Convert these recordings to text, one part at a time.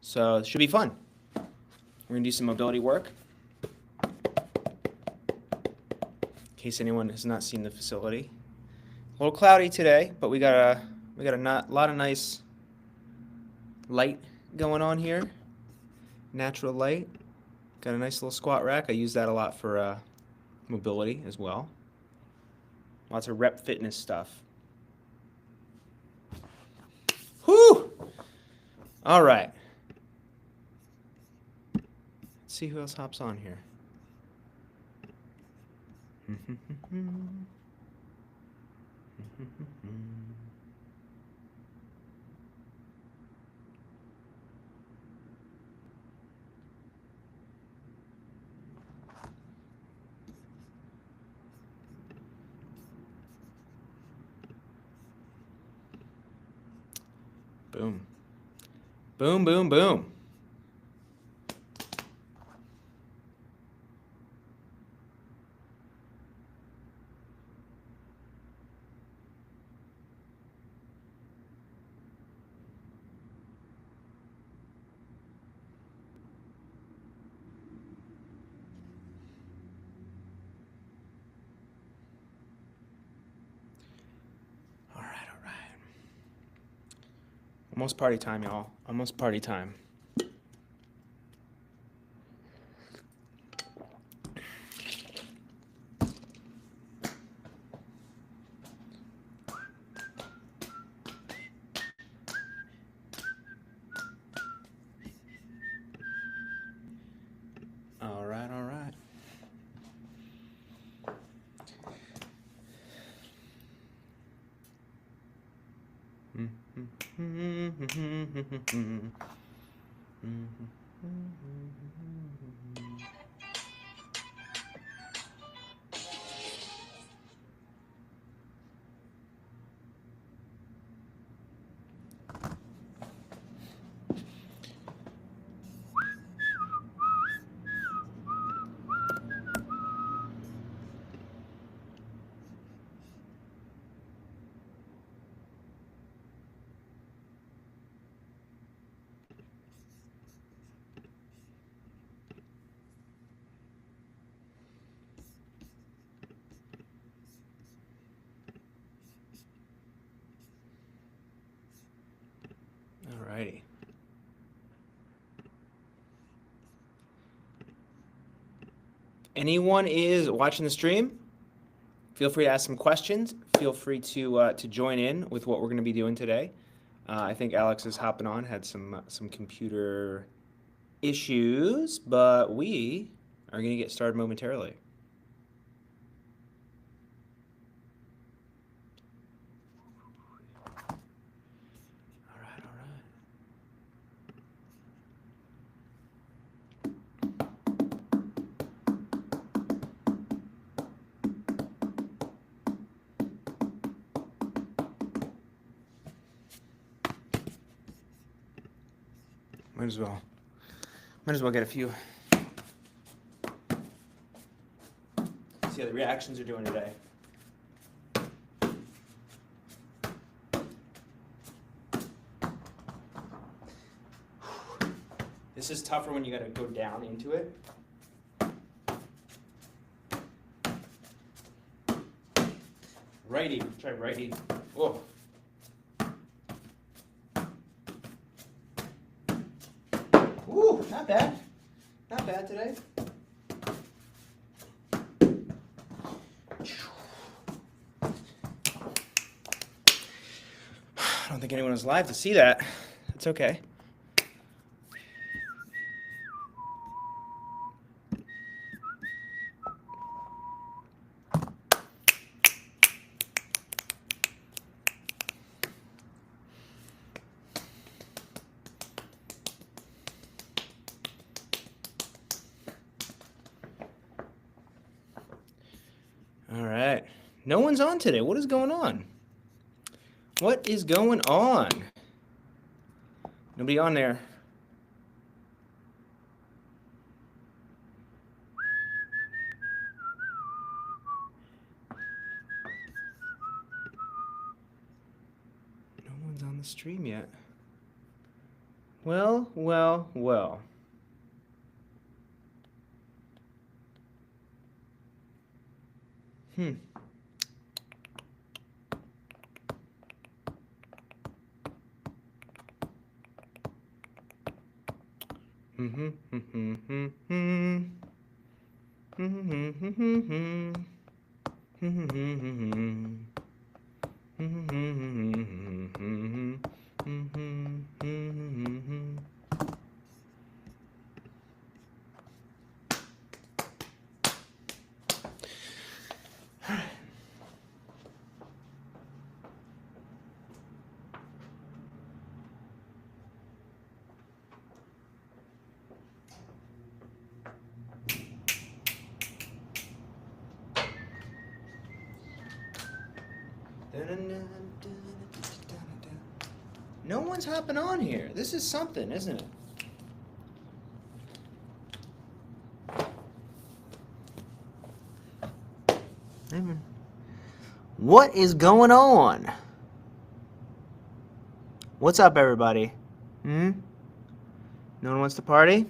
So it should be fun. We're going to do some mobility work. In case anyone has not seen the facility. A little cloudy today, but we got a lot of nice light going on here. Natural light. Got a nice little squat rack. I use that a lot for mobility as well. Lots of rep fitness stuff. Whew! All right. Let's see who else hops on here. Boom. Boom, boom, boom. All right, all right. Almost party time, y'all. Almost party time. All right, all right. Alrighty. Anyone is watching the stream? Feel free to ask some questions. Feel free to join in with what we're going to be doing today. I think Alex is hopping on. Had some computer issues, but we are going to get started momentarily. All right, all right. Might as well get a few. See how the reactions are doing today. This is tougher when you got to go down into it. Righty, try righty. Whoa. Ooh, not bad. Not bad today. I don't think anyone was live to see that. It's okay. All right. No one's on today. What is going on? What is going on? Nobody on there. No one's on the stream yet. Well, well, well. Hmm. No one's hopping on here. This is something, isn't it? What is going on? What's up, everybody? Hmm? No one wants to party?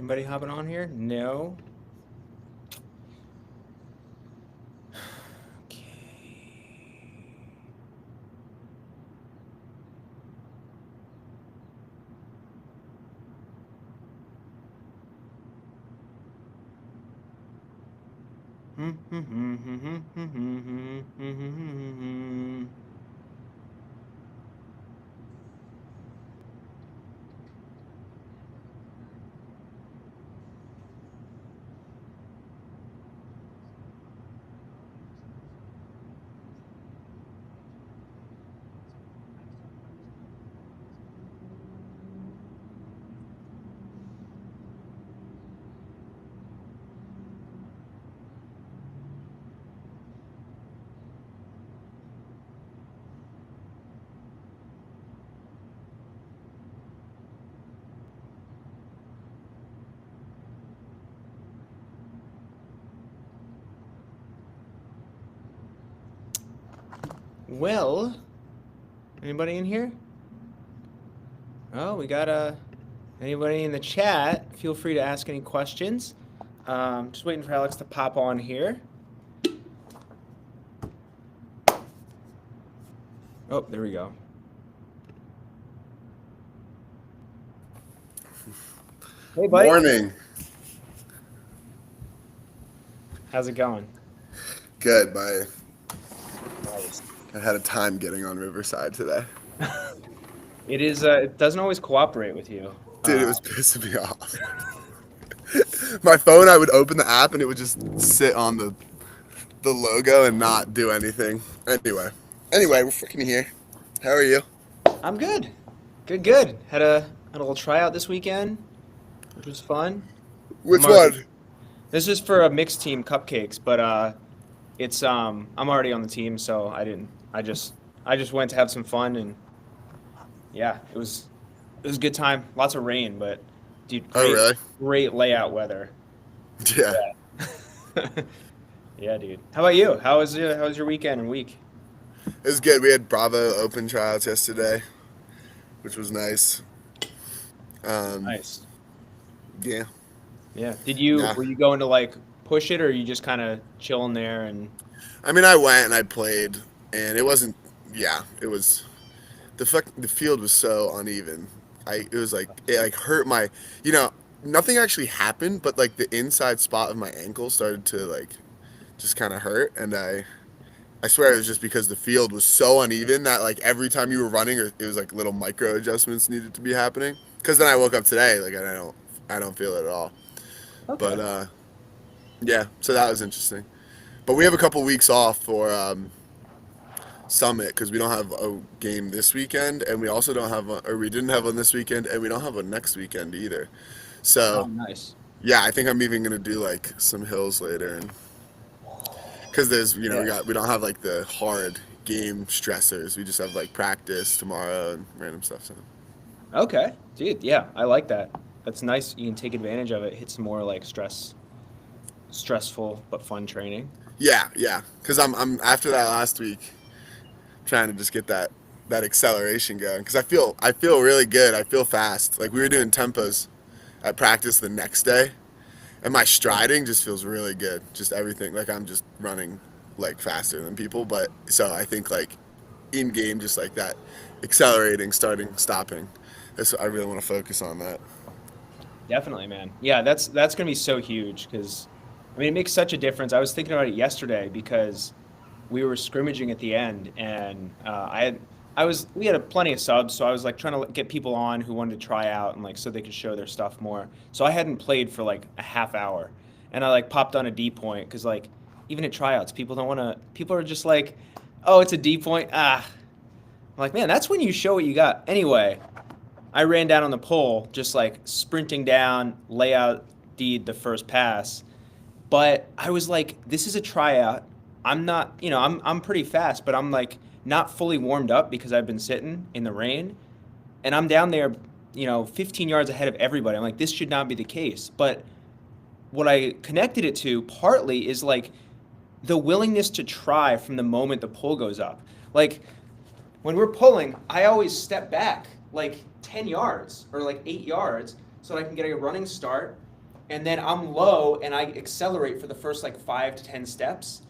Anybody hopping on here? No. Well, anybody in here? Oh, we got anybody in the chat. Feel free to ask any questions. Just waiting for Alex to pop on here. Oh, there we go. Hey, buddy. Morning. How's it going? Good, bye. Nice. I had a time getting on Riverside today. It is. It doesn't always cooperate with you. Dude, it was pissing me off. My phone, I would open the app and it would just sit on the logo and not do anything. Anyway, we're freaking here. How are you? I'm good. Good. Had a little tryout this weekend, which was fun. Which I'm already- one? This is for a mixed team cupcakes, but it's I'm already on the team, so I didn't. I just went to have some fun, and yeah, it was a good time. Lots of rain, but dude, Oh, really? great layout weather. Yeah. Yeah, dude. How about you? How was your weekend and week? It was good. We had Bravo Open tryouts yesterday, which was nice. Nice. Yeah. Yeah. Nah. Were you going to like push it, or are you just kind of chilling there and? I mean, I went and I played, and it wasn't. Yeah, it was. The field was so uneven. It was like it like hurt my. Nothing actually happened, but like the inside spot of my ankle started to like just kind of hurt, and I swear it was just because the field was so uneven that like every time you were running, it was like little micro adjustments needed to be happening. Because then I woke up today, like I don't feel it at all. Okay. But yeah, so that was interesting. But we have a couple weeks off for Summit because we don't have a game this weekend, and we also don't have or we didn't have one this weekend, and we don't have one next weekend either. Oh, So nice. yeah, I think I'm even gonna do like some hills later, and because there's Yeah. we don't have like the hard game stressors. We just have like practice tomorrow and random stuff. So Okay, dude. Yeah, I like that. That's nice. You can take advantage of it. Hit some more like stressful but fun training. yeah, because I'm after that last week trying to just get that acceleration going because I feel really good. I feel fast. Like we were doing tempos at practice the next day, and my striding just feels really good. Just everything like I'm just running like faster than people. But so I think like in game, just like that accelerating, starting, stopping. I really want to focus on that. Definitely, man. Yeah, that's gonna be so huge because, I mean, it makes such a difference. I was thinking about it yesterday because we were scrimmaging at the end, and we had plenty of subs, so I was like trying to get people on who wanted to try out and like so they could show their stuff more. So I hadn't played for like a half hour, and I like popped on a D point because like even at tryouts, people don't want to. People are just like, oh, it's a D point. Ah, I'm like, man, that's when you show what you got. Anyway, I ran down on the pole, just like sprinting down, layout deed the first pass. But I was like, this is a tryout. I'm not, I'm pretty fast, but I'm like not fully warmed up because I've been sitting in the rain. And I'm down there, 15 yards ahead of everybody. I'm like, this should not be the case. But what I connected it to partly is like the willingness to try from the moment the pole goes up. Like when we're pulling, I always step back like 10 yards or like 8 yards so that I can get a running start. And then I'm low and I accelerate for the first like 5 to 10 steps.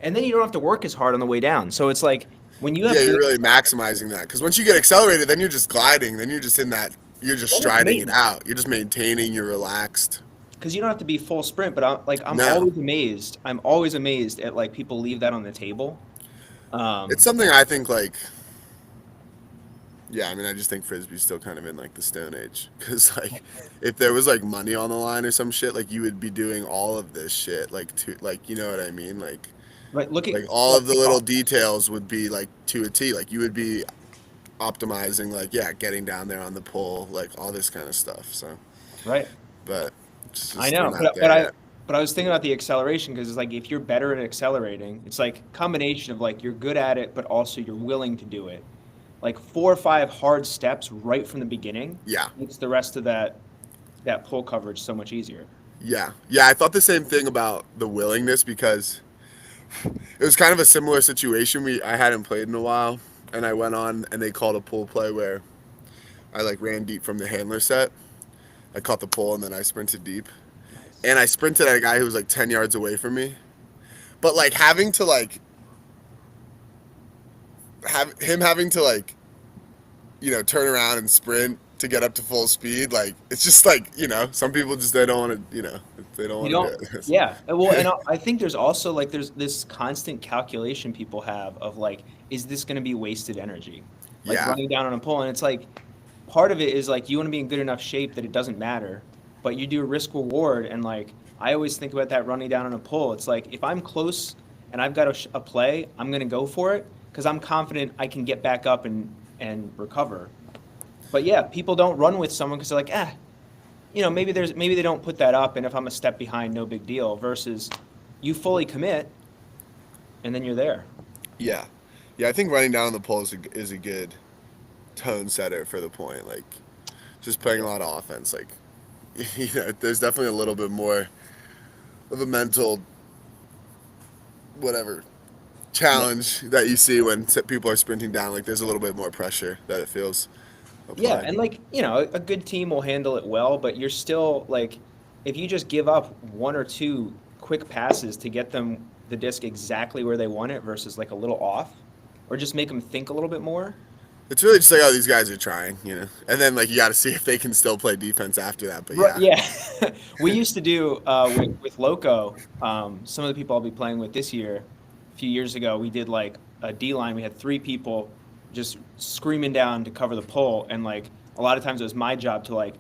And then you don't have to work as hard on the way down. So it's like when you have Yeah, you're good, really maximizing that because once you get accelerated, then you're just gliding. Then you're just in that. You're just Well, it's striding it maintenance. out. You're just maintaining. You're relaxed. Because you don't have to be full sprint, but I'm No, always amazed. I'm always amazed at like people leave that on the table. it's Um, something I think like. Yeah, I mean, I just think frisbee's still kind of in like the Stone Age because like, if there was like money on the line or some shit, like you would be doing all of this shit like to like you know what I mean but look at like all of the little details would be like to a T. Like you would be optimizing like yeah, getting down there on the pole, like all this kind of stuff. So, right. but I we're know, not but there I yet. but I was thinking about the acceleration because it's like if you're better at accelerating, it's like combination of like you're good at it, but also you're willing to do it. Like 4 or 5 hard steps right from the beginning Yeah. makes the rest of that pull coverage so much easier. Yeah, I thought the same thing about the willingness because It was kind of a similar situation. I hadn't played in a while, and I went on and they called a pull play where I like ran deep from the handler set. I caught the pull and then I sprinted deep, Nice. and I sprinted at a guy who was like 10 yards away from me. But like having to like having to like turn around and sprint to get up to full speed, like it's just like some people just they don't want to they don't You want don't, to do yeah. Well, and it. I think there's also like there's this constant calculation people have of like, is this going to be wasted energy? Like Yeah, running down on a pole, and it's like part of it is like you want to be in good enough shape that it doesn't matter, but you do risk reward, and like I always think about that running down on a pole. It's like if I'm close and I've got a play, I'm going to go for it because I'm confident I can get back up and recover. But yeah, people don't run with someone because they're like, maybe they don't put that up, and if I'm a step behind, no big deal. Versus you fully commit, and then you're there. yeah, yeah. I think running down on the pole is a good tone setter for the point. Like just playing a lot of offense. Like there's definitely a little bit more of a mental whatever Yeah, challenge that you see when people are sprinting down. Like there's a little bit more pressure that it feels yeah, applied. and like a good team will handle it well, but you're still like, if you just give up one or two quick passes to get them the disc exactly where they want it versus like a little off, or just make them think a little bit more. It's really just like, oh, these guys are trying. And then like you got to see if they can still play defense after that. But Right, yeah, yeah. We used to do with Loco, some of the people I'll be playing with this year, a few years ago, we did like a D line. We had three people just screaming down to cover the pole. And like a lot of times it was my job to like,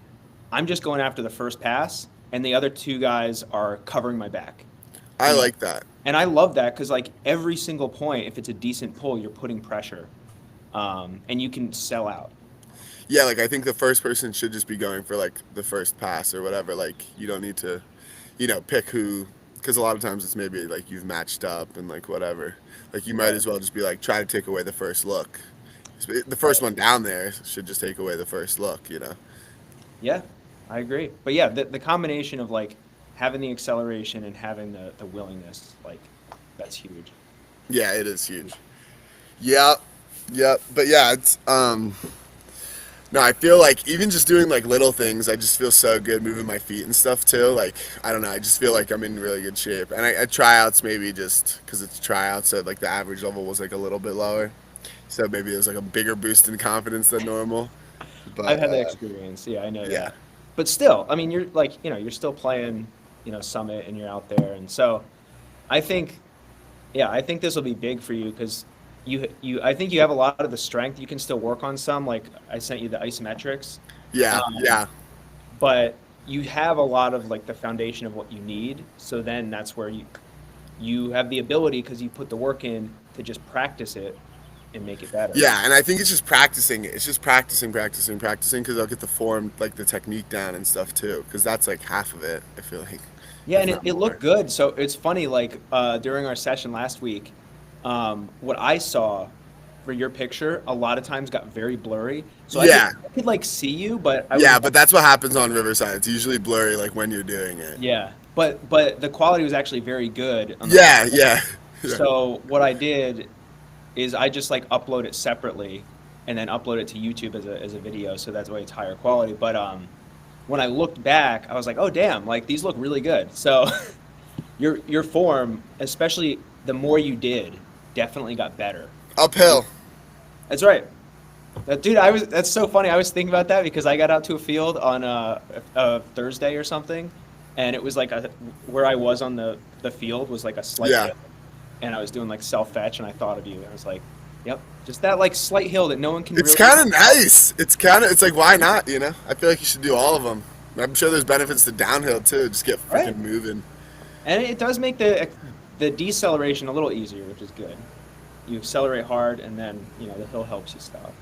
I'm just going after the first pass, and the other two guys are covering my back. I You know, like that. and I love that because like every single point, if it's a decent pull, you're putting pressure, and you can sell out. Yeah, like I think the first person should just be going for like the first pass or whatever. Like you don't need to, pick who, because a lot of times it's maybe like you've matched up and like whatever. Like you might Right. as well just be like try to take away the first look. The first Right. one down there should just take away the first look. Yeah, I agree. But yeah, the combination of like having the acceleration and having the willingness, like that's huge. Yeah, it is huge. Yep, yep. But yeah, it's no, I feel like even just doing like little things, I just feel so good moving my feet and stuff too. Like I don't know, I just feel like I'm in really good shape. And at tryouts maybe just because it's tryouts, so like the average level was like a little bit lower, so maybe it was like a bigger boost in confidence than normal. I've But had that experience. Yeah, I know yeah, that. But still, I mean, you're like, you're still playing, Summit and you're out there. And so I think, yeah, I think this will be big for you because I think you have a lot of the strength. You can still work on some. Like I sent you the isometrics. yeah, Um, yeah, but you have a lot of like the foundation of what you need. So then that's where you have the ability because you put the work in to just practice it and make it better. yeah. And I think it's just practicing. It's just practicing, practicing, practicing because I'll get the form, like the technique down and stuff too. Because that's like half of it. I feel like, Yeah, if and not it more. looked good. So it's funny, like during our session last week, what I saw for your picture a lot of times got very blurry. So Yeah, I could like see you, but I was yeah. But that's what happens on Riverside. It's usually blurry, like when you're doing it. yeah, but the quality was actually very good on the Yeah, yeah, yeah. So what I did is I just like upload it separately and then upload it to YouTube as a video, so that's why it's higher quality. But when I looked back, I was like, oh damn, like these look really good. So your form, especially the more you did, definitely got better. Uphill. That's right. Dude, that's so funny. I was thinking about that because I got out to a field on a Thursday or something, and it was like where I was on the field was like a slight Yeah. hill, and I was doing like self fetch, and I thought of you, and I was like, yep, just that like slight hill that no one can It's really. kind of nice. It's like, why not? I feel like you should do all of them. I'm sure there's benefits to downhill too. Just get Right, freaking moving. and it does make the deceleration a little easier, which is good. You accelerate hard, and then the hill helps you stop.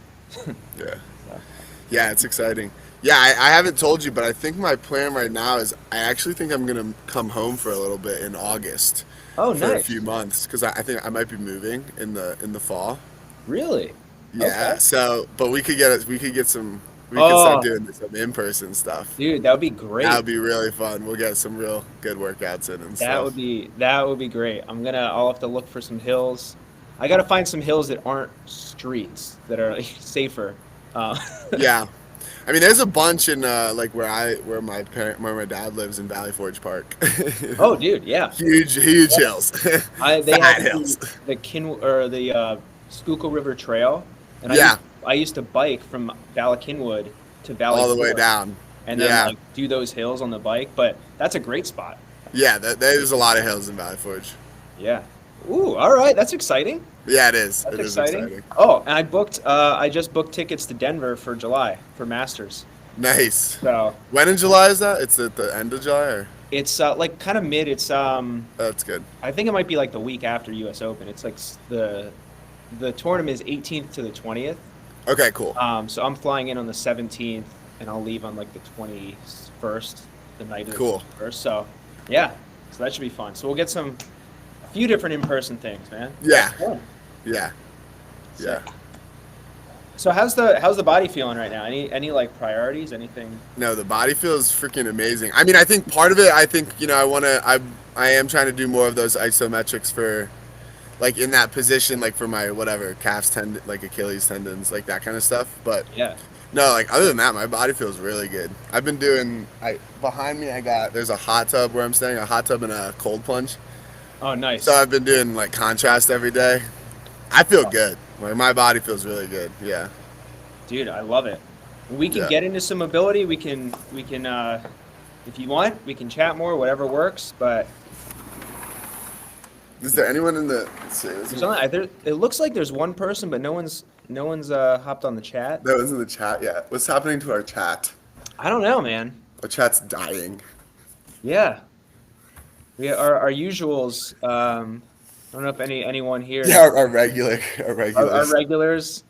Yeah. So, Yeah, it's exciting. Yeah, I haven't told you, but I think my plan right now is I actually think I'm gonna come home for a little bit in August oh, for a few nice. months because I think I might be moving in the fall. Really? Okay. Yeah. So, but we could get some. We could start Oh, doing some in-person stuff. dude, that would be That great. would be really fun. We'll get some real good workouts in and stuff. That would be great. I'll have to look for some hills. I gotta find some hills that aren't streets that are like, safer. Uh, Yeah, I mean, there's a bunch in like where my dad lives in Valley Forge Park. oh, dude, yeah. Huge hills, They have fat hills. the Kin or the Schuylkill River Trail, and Yeah, I used to bike from Ballackinwood to Valley all the way Forge, down. and then Yeah, like do those hills on the bike. But that's a great spot. yeah. There's a lot of hills in Valley Forge. Yeah. Ooh, all right, that's exciting. Yeah, it is. That's It is exciting. exciting. Oh, and I just booked tickets to Denver for July for Masters. Nice. So When in July is that? It's at the end of July, or it's like kind of mid. It's that's good. I think it might be like the week after U.S. Open. It's like the tournament is 18th to the 20th. Okay, cool. So I'm flying in on the 17th, and I'll leave on like the 21st, the night of the Cool. 21st. So yeah, so that should be fun. So we'll get a few different in-person things, man. Yeah. That's fun. Yeah, yeah. Sick. So how's the body feeling right now? Any like priorities? Anything? No, the body feels freaking amazing. I mean, I think part of it, I think, I am trying to do more of those isometrics for, like, in that position, like, for my, whatever, calves tendon, like, Achilles tendons, like, that kind of stuff. But, Yeah. no, like, other than that, my body feels really good. I've been behind me, there's a hot tub where I'm staying, a hot tub and a cold plunge. Oh, nice. So I've been doing, like, contrast every day. I feel good. Like, my body feels really good. Yeah. Dude, I love it. We can Yeah. get into some mobility. We can if you want, we can chat more, whatever works. But Is there anyone in the, let's see, it looks like there's one person, but no one's hopped on the chat. that was in the chat yet? What's happening to our chat? I don't know, man. Our chat's dying. Yeah, our usuals. I don't know if anyone here. Yeah, our Our regulars. regulars.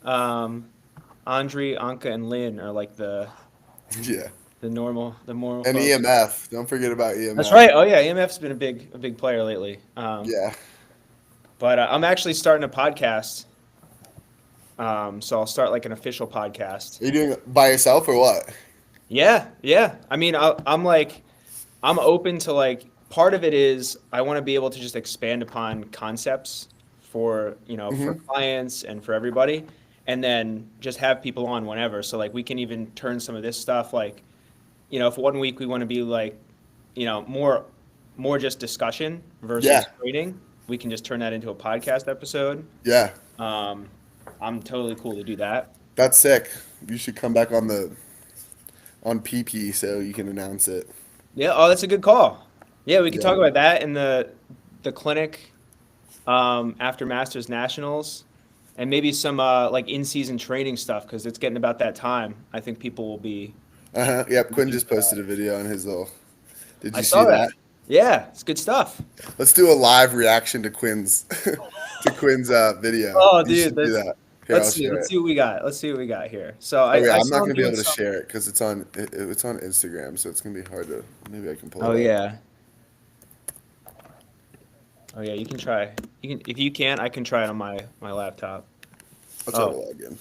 Andre, Anka, and Lynn are like Yeah. the normal And folks. EMF. Don't forget about EMF. That's right. Oh yeah, EMF's been a big player lately. Yeah. But I'm actually starting a podcast. So I'll start like an official podcast. Are you doing it by yourself or what? Yeah, yeah. I mean, I'm open to like part of it is I want to be able to just expand upon concepts for for clients and for everybody, and then just have people on whenever. So like we can even turn some of this stuff like if one week we want to be like more just discussion versus Yeah. trading, we can just turn that into a podcast episode. Yeah. I'm totally cool to do that. That's sick. You should come back on PP so you can announce it. Yeah. Oh, that's a good call. Yeah, we can Yeah. talk about that in the clinic after Masters Nationals, and maybe some like in-season training stuff because it's getting about that time. I think people will be. Uh-huh. Yep, Quinn just posted a video on his little. Did I you saw see that. Yeah, it's good stuff. Let's do a live reaction to Quinn's video. Oh, You dude, should do that. Here, I'll share let's it. see what we got. Let's see what we got here. So Oh yeah, I I'm not saw him gonna be doing able to some- share it because it's on Instagram, so it's gonna be hard to. Maybe I can pull it. Oh up. yeah. Oh yeah, you can try. You can if you can't, I can try it on my laptop. I'll try to Oh. log in.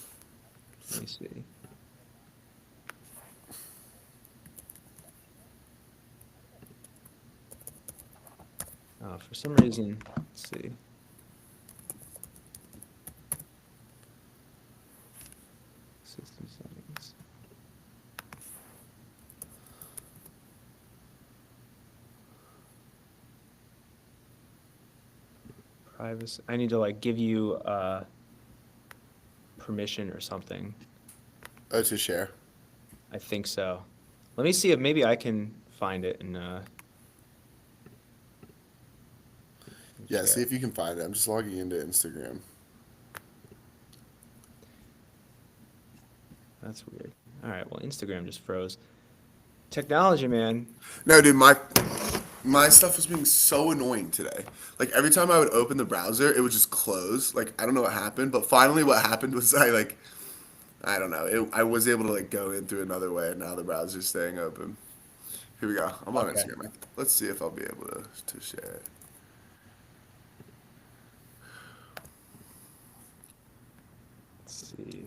Let me see. Oh, for some reason, let's see. System settings. Privacy. I need to like give you permission or something. Oh, to share. I think so. Let me see if maybe I can find it and Yeah, share. see if you can find it. I'm just logging into Instagram. That's weird. All right, well, Instagram just froze. Technology, man. No, dude, my stuff was being so annoying today. Like every time I would open the browser, it would just close. Like I don't know what happened, but finally what happened was I don't know. I was able to like go in through another way, and now the browser's staying open. Here we go. I'm on Okay. Instagram. Let's see if I'll be able to share it. Let's see.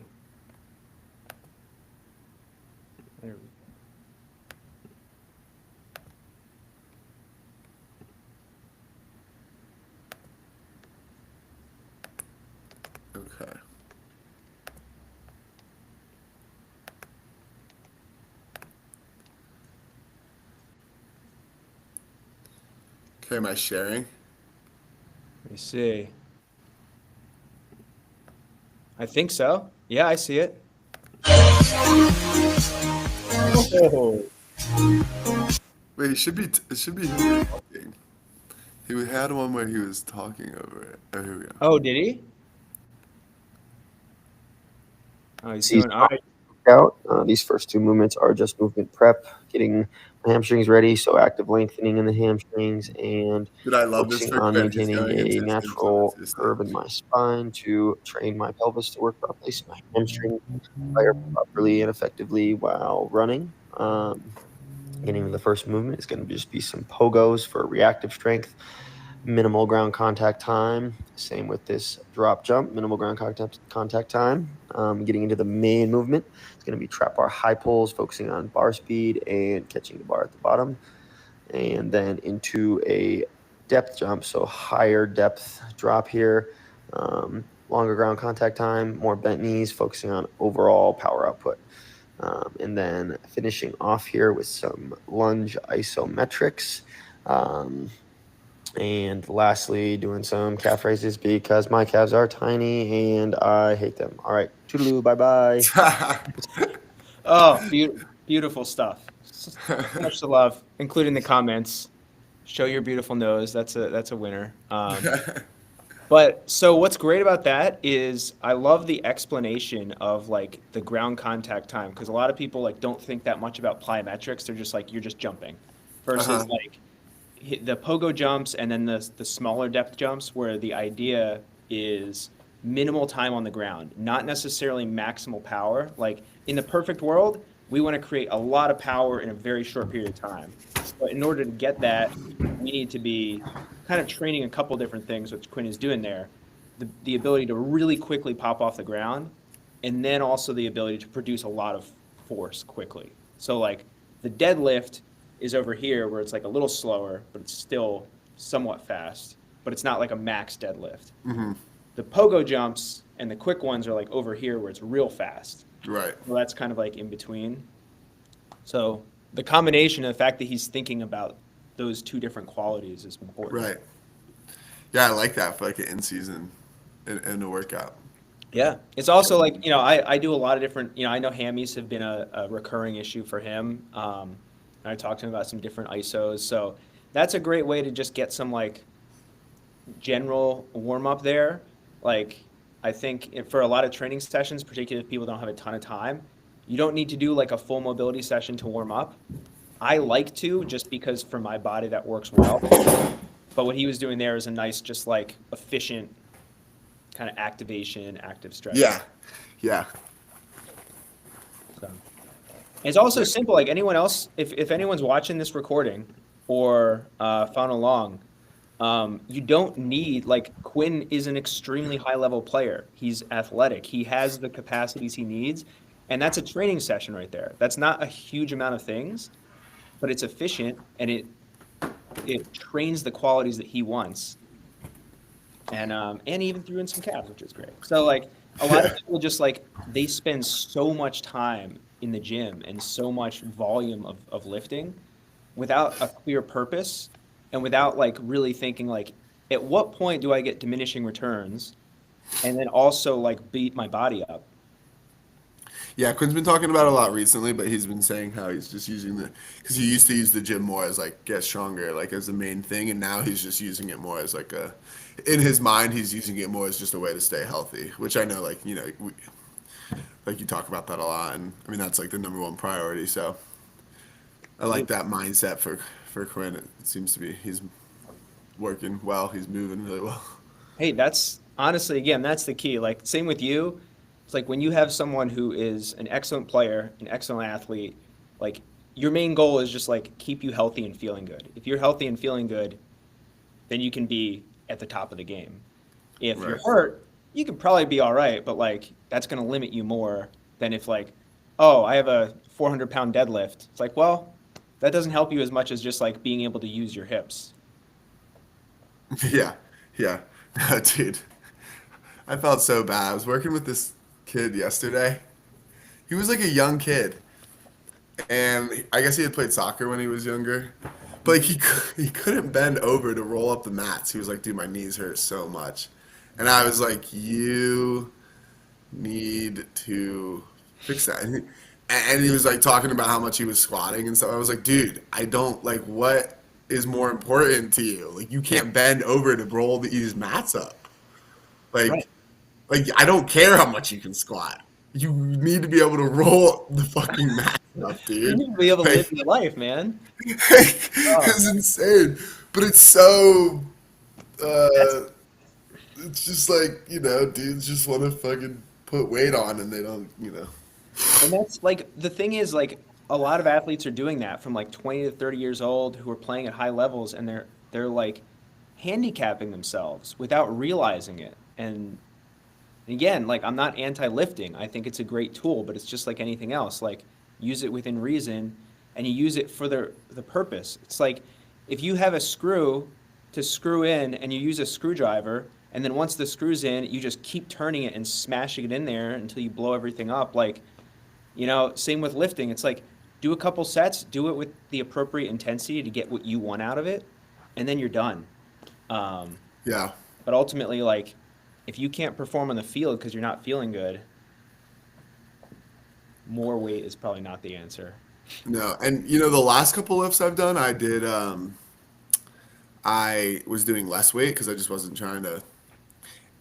Okay, am I sharing? Let me see. I think so. Yeah, I see it. Oh, Wait, it should be him talking. He had one where he was talking over it. Oh, here we go. oh, did he? Oh, he's Season doing all right. workout. These first two movements are just movement prep, getting my hamstrings ready, so active lengthening in the hamstrings and Dude, I love this focusing for on Quinn. He's maintaining going a into natural his curve in thing. my spine to train my pelvis to work properly, so my hamstring fire properly and effectively while running. Beginning of the first movement is going to just be some pogos for reactive strength, minimal ground contact time. Same with this drop jump, minimal ground contact time. Getting into the main movement, it's going to be trap bar high pulls, focusing on bar speed and catching the bar at the bottom. And then into a depth jump, so higher depth drop here. Longer ground contact time, more bent knees, focusing on overall power output. And then finishing off here with some lunge isometrics. And lastly, doing some calf raises because my calves are tiny and I hate them. All right. Toodaloo. Bye bye. Oh, beautiful stuff. So much to love, including the comments. Show your beautiful nose. That's a winner. But so what's great about that is I love the explanation of like the ground contact time because a lot of people like don't think that much about plyometrics. They're just like you're just jumping, versus Uh-huh. like the pogo jumps and then the smaller depth jumps where the idea is minimal time on the ground, not necessarily maximal power. Like in the perfect world, we want to create a lot of power in a very short period of time. But in order to get that, we need to be kind of training a couple different things, which Quinn is doing there. The ability to really quickly pop off the ground, and then also the ability to produce a lot of force quickly. So like the deadlift is over here where it's like a little slower, but it's still somewhat fast, but it's not like a max deadlift. Hmm. The pogo jumps and the quick ones are like over here where it's real fast. Right. Well, that's kind of like in between. So the combination of the fact that he's thinking about those two different qualities is important. Right. Yeah, I like that for like an in season in a workout. Yeah. It's also like, I do a lot of different, I know hammies have been a recurring issue for him. And I talked to him about some different ISOs. So that's a great way to just get some like general warm up there. Like, I think for a lot of training sessions, particularly if people don't have a ton of time, you don't need to do like a full mobility session to warm up. I like to just because for my body that works well. But what he was doing there is a nice, just like efficient kind of activation, active stretch. Yeah. Yeah. So. It's also simple. Like anyone else, if anyone's watching this recording or following along, you don't need like Quinn is an extremely high level player. He's athletic. He has the capacities he needs, and that's a training session right there. That's not a huge amount of things, but it's efficient and it trains the qualities that he wants. And even threw in some calves, which is great. So like a lot of people just like they spend so much time in the gym and so much volume of lifting without a clear purpose and without like really thinking like at what point do I get diminishing returns and then also like beat my body up. Yeah, Quinn's been talking about it a lot recently, but he's been saying how he's just using because he used to use the gym more as like get stronger, like as the main thing, and now he's just using it more as like in his mind, he's using it more as just a way to stay healthy, which I know, like, like you talk about that a lot, and I mean, that's like the number one priority, so I like that mindset for Quinn. It seems to be, he's working well, he's moving really well. Hey, that's honestly, again, that's the key. Like, same with you. It's like when you have someone who is an excellent player, an excellent athlete, like your main goal is just like keep you healthy and feeling good. If you're healthy and feeling good, then you can be at the top of the game. If you're Right. hurt, you can probably be all right, but like that's going to limit you more than if like, oh, I have a 400-pound deadlift. It's like, well, that doesn't help you as much as just like being able to use your hips. Yeah, yeah. Dude, I felt so bad. I was working with this kid yesterday. He was like a young kid, and I guess he had played soccer when he was younger, but like he couldn't bend over to roll up the mats. He was like, "Dude, my knees hurt so much," and I was like, "You need to fix that." And he was like talking about how much he was squatting and stuff. I was like, "Dude, I don't like what is more important to you? Like, you can't bend over to roll these mats up. Right. Like, I don't care how much you can squat. You need to be able to roll the fucking mat up, You dude." need to be able to live Like, your life, man. Oh, it's insane, but it's so. that's Uh, it's just like dudes just want to fucking put weight on, and they don't. and that's like the thing is like a lot of athletes are doing that from like 20 to 30 years old who are playing at high levels and they're like handicapping themselves without realizing it. And again, like I'm not anti-lifting. I think it's a great tool, but it's just like anything else. Like use it within reason and you use it for the purpose. It's like if you have a screw to screw in and you use a screwdriver and then once the screw's in, you just keep turning it and smashing it in there until you blow everything up. Like, same with lifting. It's like do a couple sets, do it with the appropriate intensity to get what you want out of it, and then you're done. Um, Yeah. but ultimately, like, if you can't perform on the field because you're not feeling good, more weight is probably not the answer. No, and the last couple lifts I've done, I was doing less weight because I just wasn't trying to,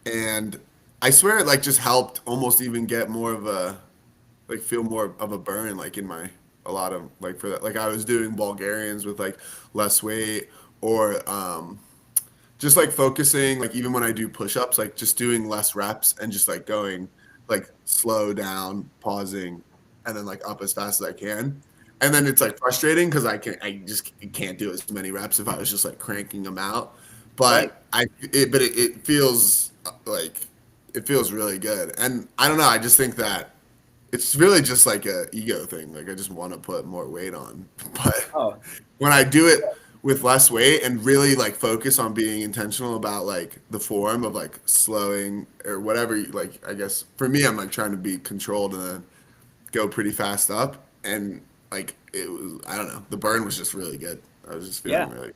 and I swear it like just helped almost even get more of a like feel more of a burn like in my a lot of like for that like I was doing Bulgarians with like less weight or just like focusing like even when I do push-ups like just doing less reps and just like going like slow down, pausing, and then like up as fast as I can. And then it's like frustrating because I just can't do as many reps if I was just like cranking them out. Right. But it feels like it feels really good. And I don't know, I just think that it's really just like a ego thing. Like I just want to put more weight on. But Oh, when I do it with less weight and really like focus on being intentional about like the form of like slowing or whatever, like I guess for me, I'm like trying to be controlled and then go pretty fast up. And like it was, I don't know, the burn was just really good. I was just yeah. feeling really,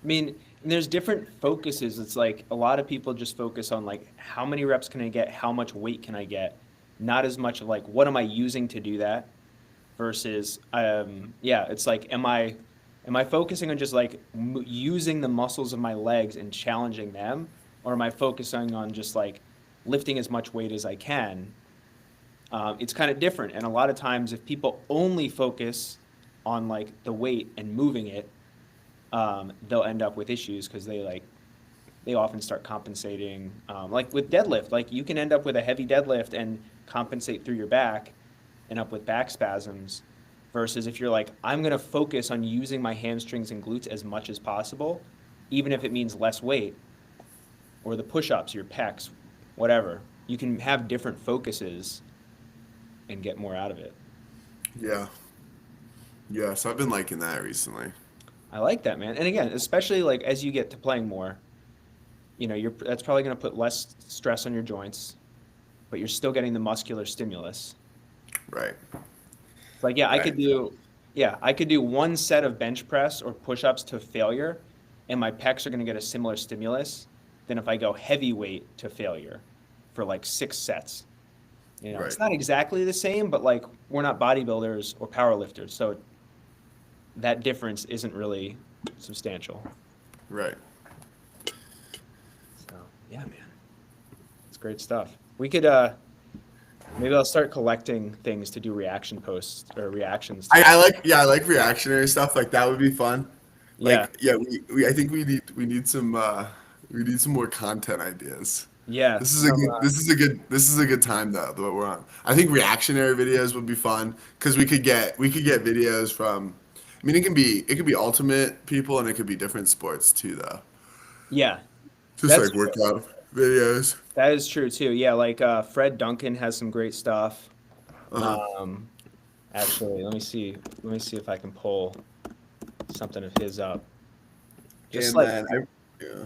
I mean, and there's different focuses. It's like a lot of people just focus on like how many reps can I get, how much weight can I get, not as much of like what am I using to do that versus yeah, it's like am I focusing on just like using the muscles of my legs and challenging them, or am I focusing on just like lifting as much weight as I can? It's kind of different, and a lot of times if people only focus on like the weight and moving it, they'll end up with issues because they often start compensating. Like with deadlift, like you can end up with a heavy deadlift and compensate through your back, and up with back spasms. Versus if you're like, I'm gonna focus on using my hamstrings and glutes as much as possible, even if it means less weight, or the push-ups, your pecs, whatever. You can have different focuses and get more out of it. yeah. Yeah. So I've been liking that recently. I like that, man. And again, especially like as you get to playing more, you're that's probably going to put less stress on your joints, but you're still getting the muscular stimulus. Right. It's like, Right. yeah, I could do one set of bench press or push-ups to failure, and my pecs are going to get a similar stimulus than if I go heavyweight to failure for like 6 sets. It's Right. not exactly the same, but like we're not bodybuilders or powerlifters, so that difference isn't really substantial. Right. So, yeah, man, it's great stuff. We could maybe I'll start collecting things to do reaction posts or reactions to. I like reactionary stuff. Like that would be fun. Yeah. Like yeah, I think we need some more content ideas. Yeah. This is a good time though that we're on. I think reactionary videos would be fun because we could get videos from. I mean, it can be ultimate people and it could be different sports too though. Yeah. Just That's like true. workout videos. That is true too. Yeah, like Fred Duncan has some great stuff. Uh-huh. Um, actually, let me see if I can pull something of his up. Just And like then I yeah.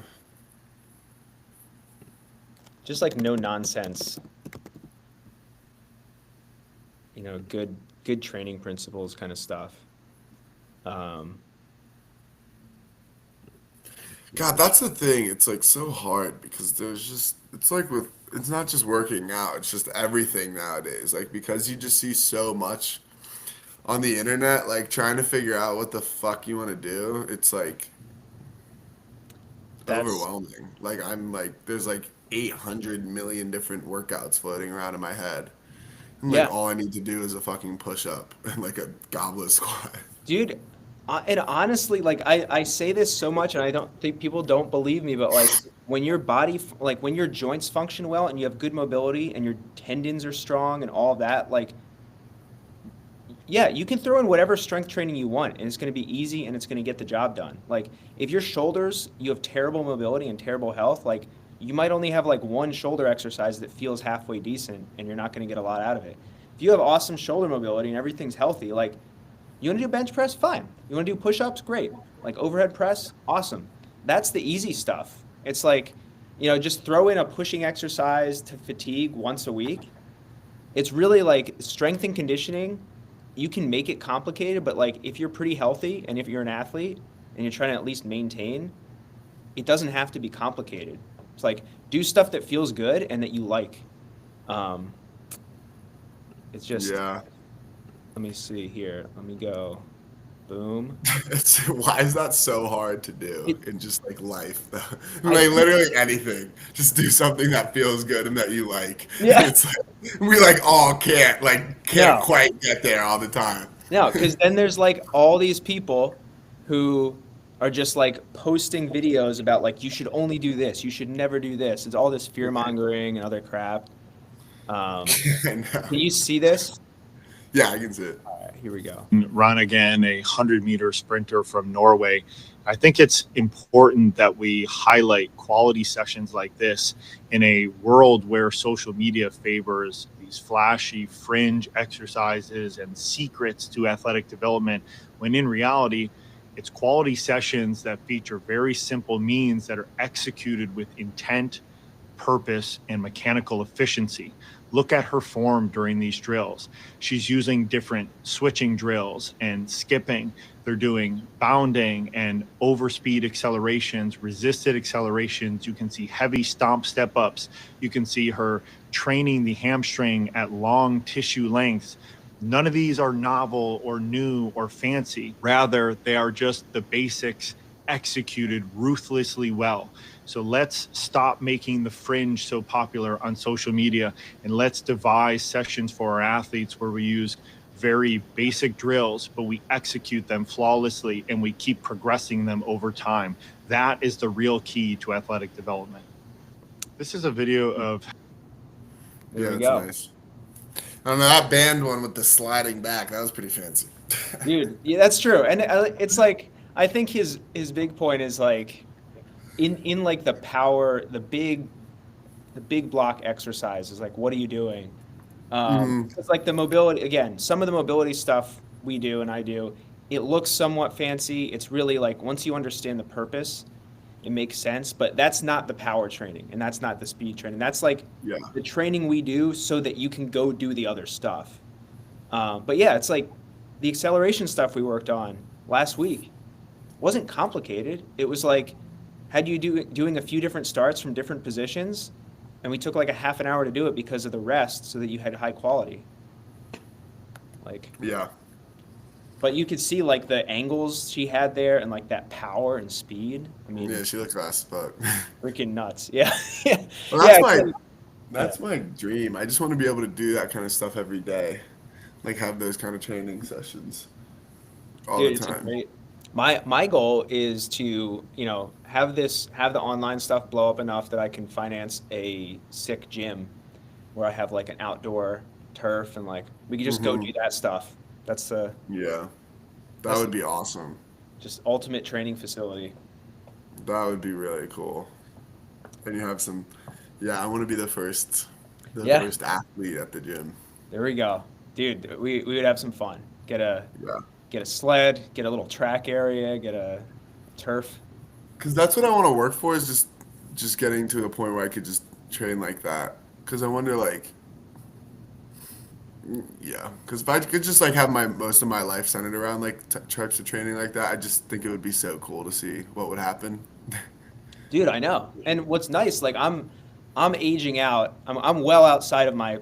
just like no nonsense, good training principles kind of stuff. Um, God, that's the thing. It's like so hard because there's just it's not just working out, it's just everything nowadays. Like because you just see so much on the internet, like trying to figure out what the fuck you want to do, it's like That's overwhelming. Like I'm like there's like 800 million different workouts floating around in my head. And yeah, like all I need to do is a fucking push up and like a goblet squat. dude. And honestly, like I say this so much, and I don't think people don't believe me, but like when your like when your joints function well and you have good mobility and your tendons are strong and all that, like yeah, you can throw in whatever strength training you want, and it's going to be easy and it's going to get the job done. Like, if your shoulders, you have terrible mobility and terrible health, like, you might only have like one shoulder exercise that feels halfway decent, and you're not going to get a lot out of it. If you have awesome shoulder mobility and everything's healthy, like, you want to do bench press? Fine. You want to do push ups? Great. Like, overhead press? Awesome. That's the easy stuff. It's like, just throw in a pushing exercise to fatigue once a week. It's really like strength and conditioning. You can make it complicated, but like if you're pretty healthy and if you're an athlete and you're trying to at least maintain, it doesn't have to be complicated. It's like do stuff that feels good and that you like. Um, it's just Yeah. let me see here. Let me go. Boom. Why is that so hard to do It, in just like life? I Like think literally anything. Just do something that feels good and that you like. yeah. It's like we like all can't No. quite get there all the time. No, because then there's like all these people who are just like posting videos about like you should only do this, you should never do this. It's all this fear mongering and other crap. I know. Can you see this? Yeah, I can see it. All right, here we go. Run again, a 100-meter sprinter from Norway. I think it's important that we highlight quality sessions like this in a world where social media favors these flashy fringe exercises and secrets to athletic development, when in reality, it's quality sessions that feature very simple means that are executed with intent, purpose, and mechanical efficiency. Look at her form during these drills. She's using different switching drills and skipping. They're doing bounding and overspeed accelerations, resisted accelerations. You can see heavy stomp step ups. You can see her training the hamstring at long tissue lengths. None of these are novel or new or fancy. Rather, they are just the basics executed ruthlessly well. So let's stop making the fringe so popular on social media, and let's devise sessions for our athletes where we use very basic drills, but we execute them flawlessly and we keep progressing them over time. That is the real key to athletic development. This is a video of There Yeah, we that's go. nice. I don't know, that band one with the sliding back, that was pretty fancy. Dude, yeah, that's true. And it's like I think his big point is like in like the power, the big block exercises, like what are you doing? Mhm. It's like the mobility again, some of the mobility stuff we do and I do, it looks somewhat fancy. It's really like once you understand the purpose, it makes sense, but that's not the power training and that's not the speed training. That's like Yeah. the training we do so that you can go do the other stuff. But yeah, it's like the acceleration stuff we worked on last week wasn't complicated. It was like had you doing a few different starts from different positions, and we took like a half an hour to do it because of the rest, so that you had high quality. Like, Yeah. but you could see like the angles she had there, and like that power and speed. I mean, Yeah, she looks fast, but freaking nuts. Yeah, yeah, well, that's yeah. my it's- that's my dream. I just want to be able to do that kind of stuff every day. Like have those kind of training sessions all Dude, the it's a time. great. My goal is to have the online stuff blow up enough that I can finance a sick gym where I have like an outdoor turf and like we could just go Hmm. do that stuff. That's the Yeah. That that's would be awesome. just ultimate training facility. That would be really cool. And you have some, yeah, I want to be the Yeah, first athlete at the gym. there we go, dude. We would have some fun. Yeah. Get a sled, get a little track area, get a turf. Because that's what I want to work for is just getting to a point where I could just train like that. Because I wonder, like, yeah. Because if I could just like have my most of my life centered around like types of training like that, I just think it would be so cool to see what would happen. Dude, I know. And what's nice, like I'm aging out. I'm well outside of my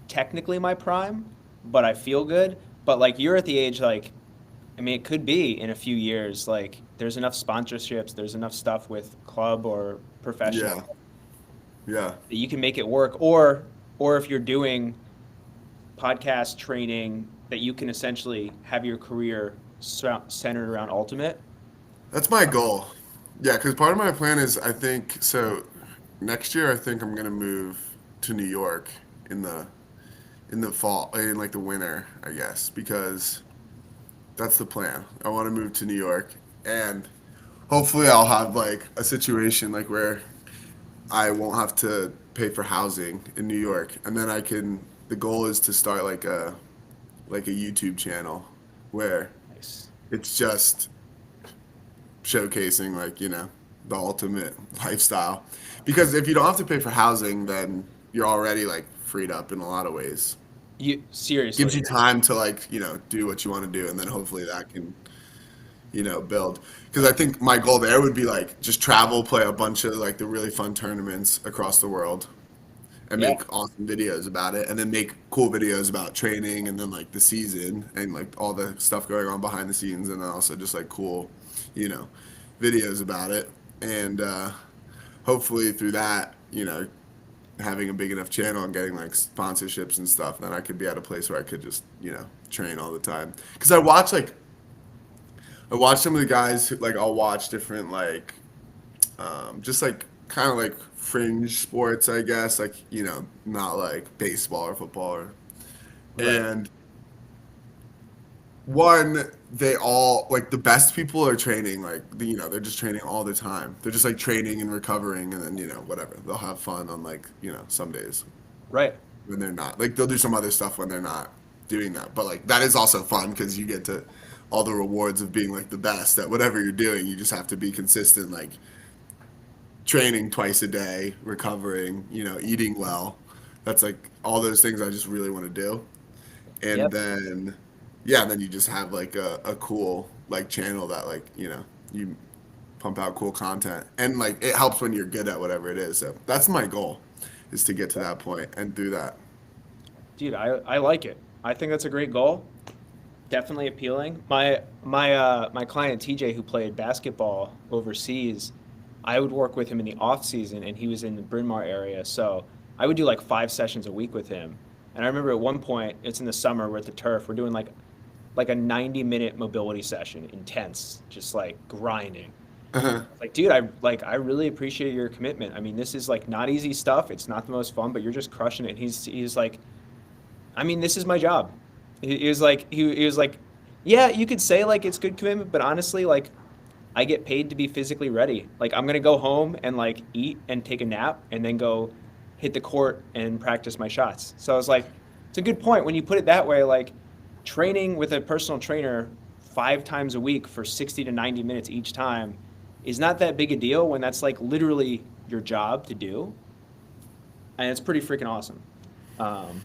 technically my prime, but I feel good. But like you're at the age like I mean it could be in a few years like there's enough sponsorships, there's enough stuff with club or professional Yeah, yeah. that you can make it work or if you're doing podcast training that you can essentially have your career centered around ultimate. That's my goal. Yeah, because part of my plan is I think so. Next year, I think I'm gonna move to New York in the fall, in like the winter, I guess, because that's the plan. I want to move to New York, and hopefully, I'll have like a situation like where I won't have to pay for housing in New York, and then I can. The goal is to start like a YouTube channel where Nice. it's just showcasing like the ultimate lifestyle, because if you don't have to pay for housing, then you're already like freed up in a lot of ways. You Gives seriously. you time to like do what you want to do, and then hopefully that can build. Because I think my goal there would be like just travel, play a bunch of like the really fun tournaments across the world, and Yeah. make awesome videos about it, and then make cool videos about training, and then like the season and like all the stuff going on behind the scenes, and then also just like cool, you know, videos about it, and hopefully through that, having a big enough channel and getting like sponsorships and stuff, then I could be at a place where I could just train all the time. Because I watch some of the guys who like I'll watch different like just like kind of like fringe sports, I guess, like not like baseball or football Right. and one, they all like the best people are training like they're just training all the time. They're just like training and recovering, and then whatever, they'll have fun on like some days Right. when they're not, like they'll do some other stuff when they're not doing that, but like that is also fun because you get to all the rewards of being like the best at whatever you're doing. You just have to be consistent, like training twice a day, recovering, eating well. That's like all those things I just really want to do. And Yep. then yeah, then you just have like a cool like channel that like you pump out cool content, and like it helps when you're good at whatever it is. So that's my goal, is to get to that point and do that. Dude, I like it. I think that's a great goal. Definitely appealing. My client TJ who played basketball overseas, I would work with him in the off season and he was in the Bryn Mawr area. So I would do like 5 sessions a week with him. And I remember at one point, it's in the summer, we're at the turf, we're doing like a 90-minute mobility session, intense, just like grinding. Uh-huh. Like, dude, I really appreciate your commitment. I mean, this is like not easy stuff. It's not the most fun, but you're just crushing it. And he's like, I mean, this is my job. He was like, he was like, yeah, you could say like it's good commitment, but honestly, like, I get paid to be physically ready. Like, I'm gonna go home and like eat and take a nap and then go hit the court and practice my shots. So I was like, it's a good point when you put it that way. Like, training with a personal trainer 5 times a week for 60 to 90 minutes each time is not that big a deal when that's like literally your job to do, and it's pretty freaking awesome. Um,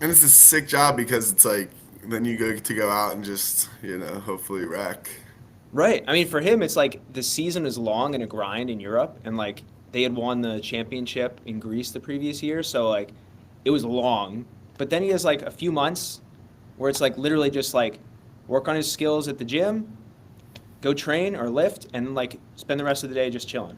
And it's a sick job because it's like then you go out and just hopefully wreck. Right. I mean, for him, it's like the season is long and a grind in Europe, and like they had won the championship in Greece the previous year, so like it was long. But then he has like a few months where it's like literally just like work on his skills at the gym, go train or lift, and like spend the rest of the day just chilling.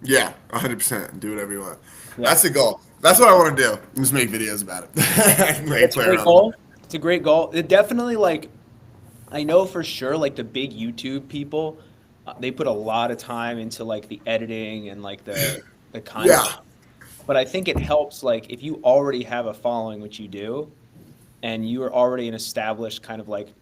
Yeah, 100%. Do whatever you want. Yeah. That's the goal. That's what I want to do. Just make videos about it. Like It's a play great around. goal. It's a great goal. It definitely like I know for sure like the big YouTube people, they put a lot of time into like the editing and like the Yeah. content. But I think it helps like if you already have a following, which you do, and you are already an established kind of like,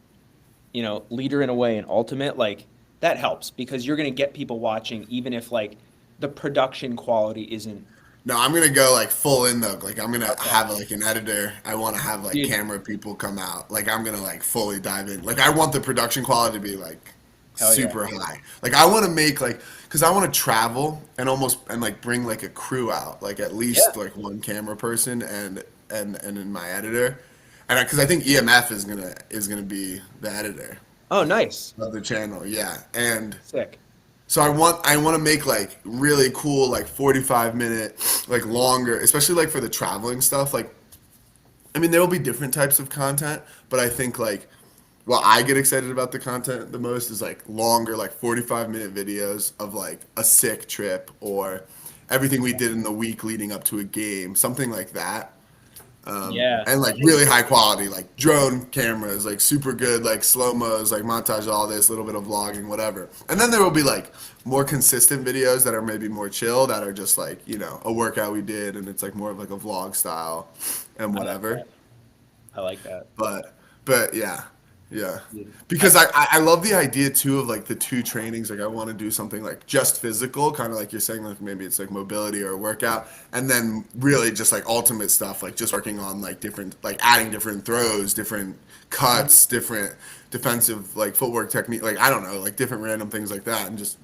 leader in a way in ultimate, like that helps because you're gonna get people watching even if like the production quality isn't No, I'm gonna go like full in though. Like I'm gonna okay. have like an editor. I want to have like Dude, camera people come out. Like I'm gonna like fully dive in. Like I want the production quality to be like hell yeah. super high. Like I want to make like because I want to travel and almost and like bring like a crew out. Like at Yeah. least like one camera person and in my editor. And because I think EMF is gonna be the editor Oh, nice. of the channel. Yeah, and Sick. So I want to make like really cool like 45-minute like longer, especially like for the traveling stuff. Like I mean there will be different types of content, but I think like well I get excited about the content the most is like longer like 45-minute videos of like a sick trip or everything we did in the week leading up to a game, something like that. Yeah. And like really high quality, like drone cameras, like super good, like slow mos, like montage, all this, little bit of vlogging, whatever. And then there will be like more consistent videos that are maybe more chill, that are just like a workout we did, and it's like more of like a vlog style and I like whatever. that. I like that. But but yeah, yeah. Yeah. Because I love the idea too of like the two trainings. Like I want to do something like just physical, kind of like you're saying, like maybe it's like mobility or a workout, and then really just like ultimate stuff, like just working on like different, like adding different throws, different cuts, different defensive like footwork technique, like I don't know, like different random things like that, and just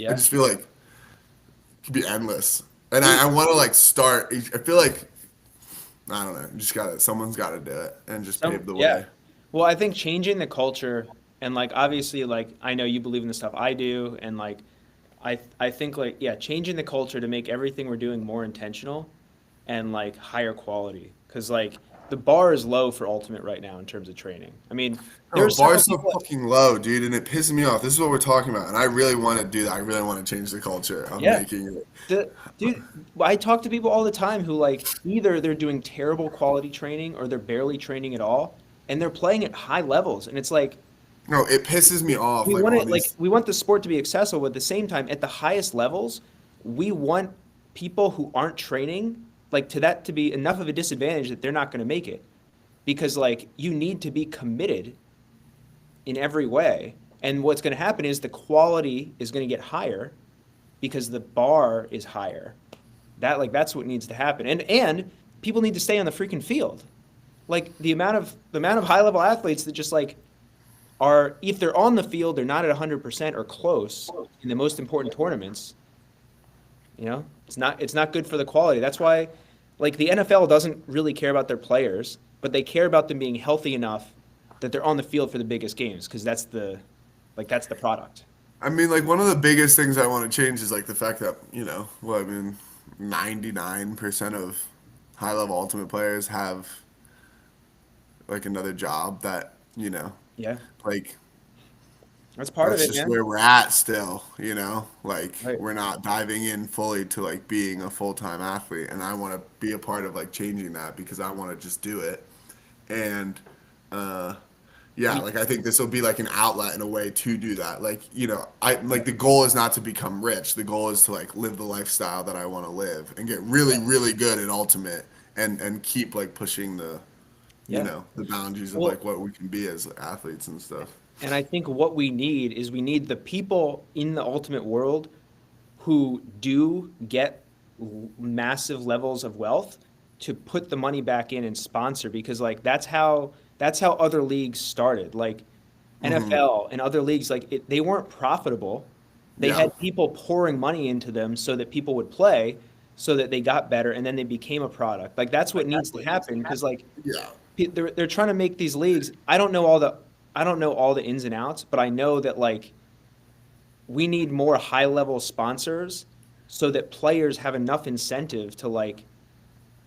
I Yeah. just feel like it could be endless. And I want to like start. I feel like I don't know. You just gotta. Someone's got to do it and just Some, pave the yeah. way. Well, I think changing the culture and like obviously like I know you believe in the stuff I do and like I think like yeah, changing the culture to make everything we're doing more intentional and like higher quality because like the bar is low for ultimate right now in terms of training. I mean, there Oh, are several bar's so people. fucking low, dude, and it pisses me off. This is what we're talking about, and I really want to do that. I really want to change the culture of Yeah, making it. dude, I talk to people all the time who like either they're doing terrible quality training or they're barely training at all, and they're playing at high levels, and it's like No, it pisses me off. we Like want all it like these. we want the sport to be accessible, but at the same time, at the highest levels, we want people who aren't training like to that to be enough of a disadvantage that they're not going to make it because like you need to be committed in every way. And what's going to happen is the quality is going to get higher because the bar is higher. That's what needs to happen. And people need to stay on the freaking field. Like the amount of high level athletes that just like are if they're on the field, they're not at 100% or close in the most important tournaments. It's not good for the quality. That's why like the NFL doesn't really care about their players, but they care about them being healthy enough that they're on the field for the biggest games because that's the product. I mean, like one of the biggest things I want to change is like the fact that well, I mean, 99% of high-level ultimate players have like another job that Yeah, like that's part of that's it, just man. where we're at still, like Right. we're not diving in fully to like being a full-time athlete, and I want to be a part of like changing that because I want to just do it. And uh yeah, like I think this will be like an outlet in a way to do that. Like I like the goal is not to become rich, the goal is to like live the lifestyle that I want to live and get really really good at ultimate, and keep like pushing Yeah. the boundaries of Well, like what we can be as athletes and stuff. and I think what we need is we need the people in the ultimate world who do get massive levels of wealth to put the money back in and sponsor because like that's how other leagues started. Like Hmm. NFL and other leagues they weren't profitable. They Yeah. had people pouring money into them so that people would play so that they got better and then they became a product. Like that's what needs to happen because like Yeah. they're trying to make these leagues. I don't know all the ins and outs, but I know that like we need more high level sponsors so that players have enough incentive to like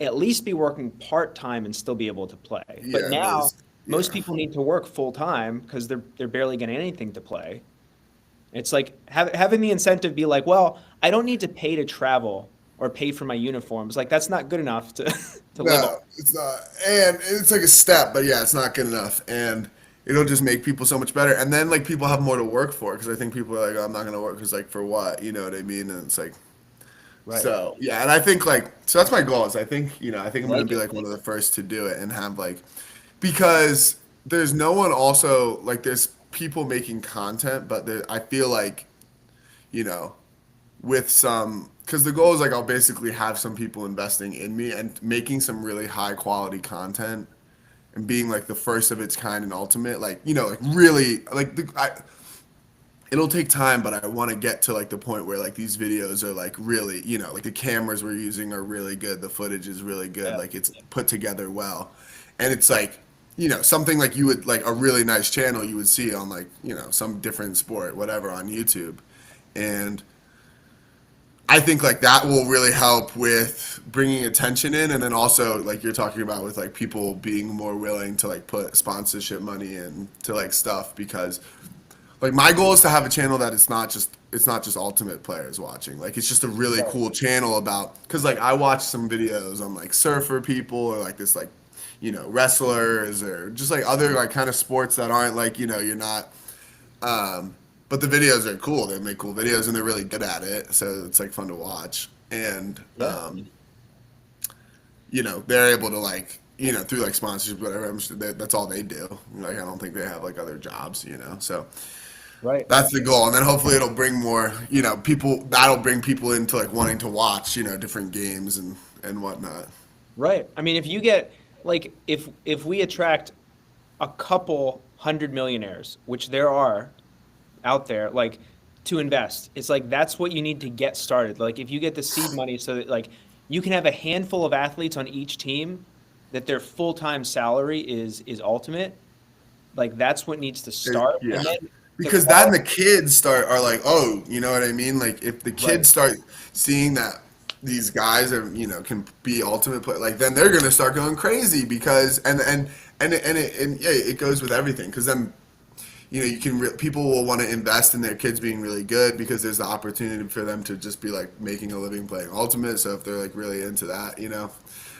at least be working part time and still be able to play. But Yeah. now most Yeah. people need to work full time because they're barely getting anything to play. It's like having the incentive be like, well, I don't need to pay to travel or pay for my uniforms. Like that's not good enough to to live on. No, it's not. And it's like a step, but yeah, it's not good enough. And it'll just make people so much better. And then like people have more to work for because I think people are like, oh, I'm not gonna work because like for what? You know what I mean? And it's like Right. so yeah. And I think like so that's my goal. Is I think I think I I'm gonna like be it. like one of the first to do it and have like because there's no one also like there's people making content, but I feel like you know with some because the goal is like I'll basically have some people investing in me and making some really high quality content and being like the first of its kind in ultimate like like really like it'll take time but I want to get to like the point where like these videos are like really like the cameras we're using are really good, the footage is really good, Yeah. like it's put together well, and it's like something like you would like a really nice channel you would see on like some different sport whatever on YouTube, And I think like that will really help with bringing attention in, and then also like you're talking about with like people being more willing to like put sponsorship money into like stuff, because like my goal is to have a channel that it's not just ultimate players watching. Like it's just a really cool channel about, because like I watch some videos on like surfer people or like this like wrestlers or just like other like kind of sports that aren't like you're not but the videos are cool. They make cool videos and they're really good at it, so it's like fun to watch. And they're able to like through like sponsorship, whatever. I'm sure that's all they do. Like I don't think they have like other jobs. So Right. that's the goal. And then hopefully it'll bring more people. That'll bring people into like wanting to watch different games and whatnot. Right. I mean, if you get like if we attract a couple hundred millionaires, which there are out there, like to invest, it's like that's what you need to get started. Like if you get the seed money so that like you can have a handful of athletes on each team that their full-time salary is ultimate, like that's what needs to start. Yeah. And then Because then the kids are like, oh, you know what I mean? Like if the Right. kids start seeing that these guys are, can be ultimate play, like then they're gonna start going crazy because it goes with everything, because then people will want to invest in their kids being really good because there's the opportunity for them to just be like making a living playing ultimate. So if they're like really into that,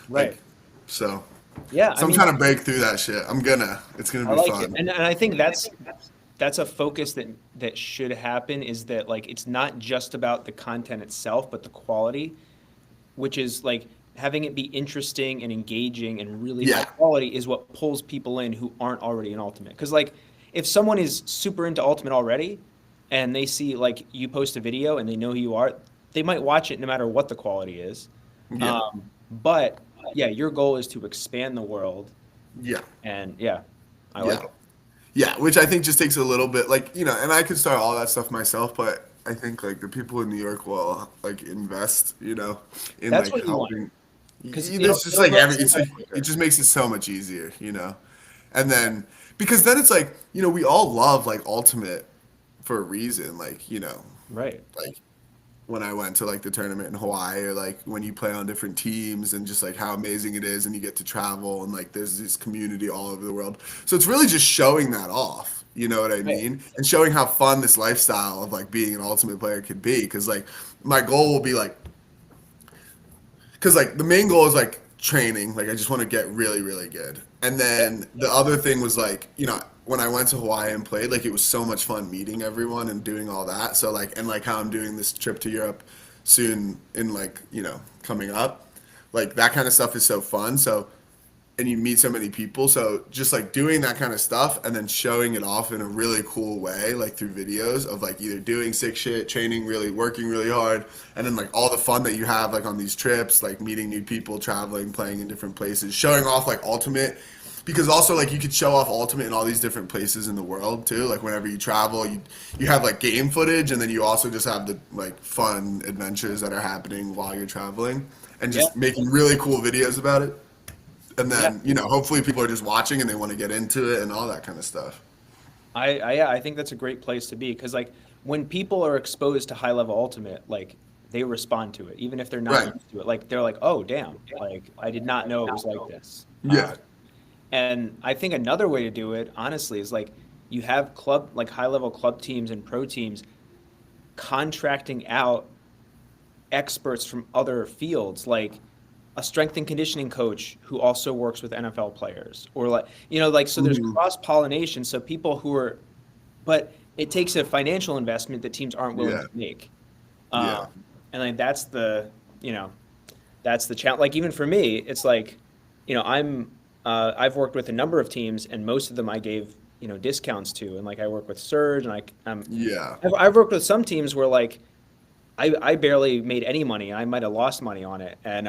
Right. like, so Yeah, I'm trying to break through that shit. It's gonna I be like fun. it. And I think that's a focus that should happen, is that like it's not just about the content itself, but the quality, which is like having it be interesting and engaging and really high Yeah. quality is what pulls people in who aren't already in Ultimate. Because like if someone is super into Ultimate already and they see like you post a video and they know who you are, they might watch it no matter what the quality is. Yeah. But yeah, your goal is to expand the world, Yeah. and yeah, I Yeah. like it. Yeah, which I think just takes a little bit, like, and I could start all that stuff myself, but I think like the people in New York will like invest, in That's like what you want. helping. 'Cause There's just like it just makes it so much easier. And then because then it's like, we all love like Ultimate for a reason, Right. like when I went to like the tournament in Hawaii, or like when you play on different teams and just like how amazing it is, and you get to travel and like there's this community all over the world. So it's really just showing that off, you know what I Right. mean? And showing how fun this lifestyle of like being an ultimate player could be. Cause like my goal will be like, cause like the main goal is like training. Like I just want to get really, really good. And then the other thing was like, when I went to Hawaii and played, like it was so much fun meeting everyone and doing all that. So like, and like how I'm doing this trip to Europe soon in like, coming up, like that kind of stuff is so fun. So, and you meet so many people. So just like doing that kind of stuff and then showing it off in a really cool way, like through videos of like either doing sick shit, training really, working really hard, and then like all the fun that you have like on these trips, like meeting new people, traveling, playing in different places, showing off like Ultimate. Because also like you could show off Ultimate in all these different places in the world too. Like whenever you travel, you have like game footage, and then you also just have the like fun adventures that are happening while you're traveling, and just making really cool videos about it. And then hopefully people are just watching and they want to get into it and all that kind of stuff. I think that's a great place to be, because like when people are exposed to high level Ultimate, like they respond to it, even if they're not Right. used to it. Like they're like, oh damn, like I did not know it was like this. Yeah. And I think another way to do it, honestly, is like you have like high level club teams and pro teams contracting out experts from other fields, like a strength and conditioning coach who also works with NFL players, or like, like, so there's cross pollination. So people who are, but it takes a financial investment that teams aren't willing Yeah. to make. Yeah. And like, that's the challenge. Like, even for me, it's like, I've worked with a number of teams, and most of them I gave, discounts to. And like, I work with Surge, and Yeah. I've worked with some teams where like, I barely made any money. I might have lost money on it. And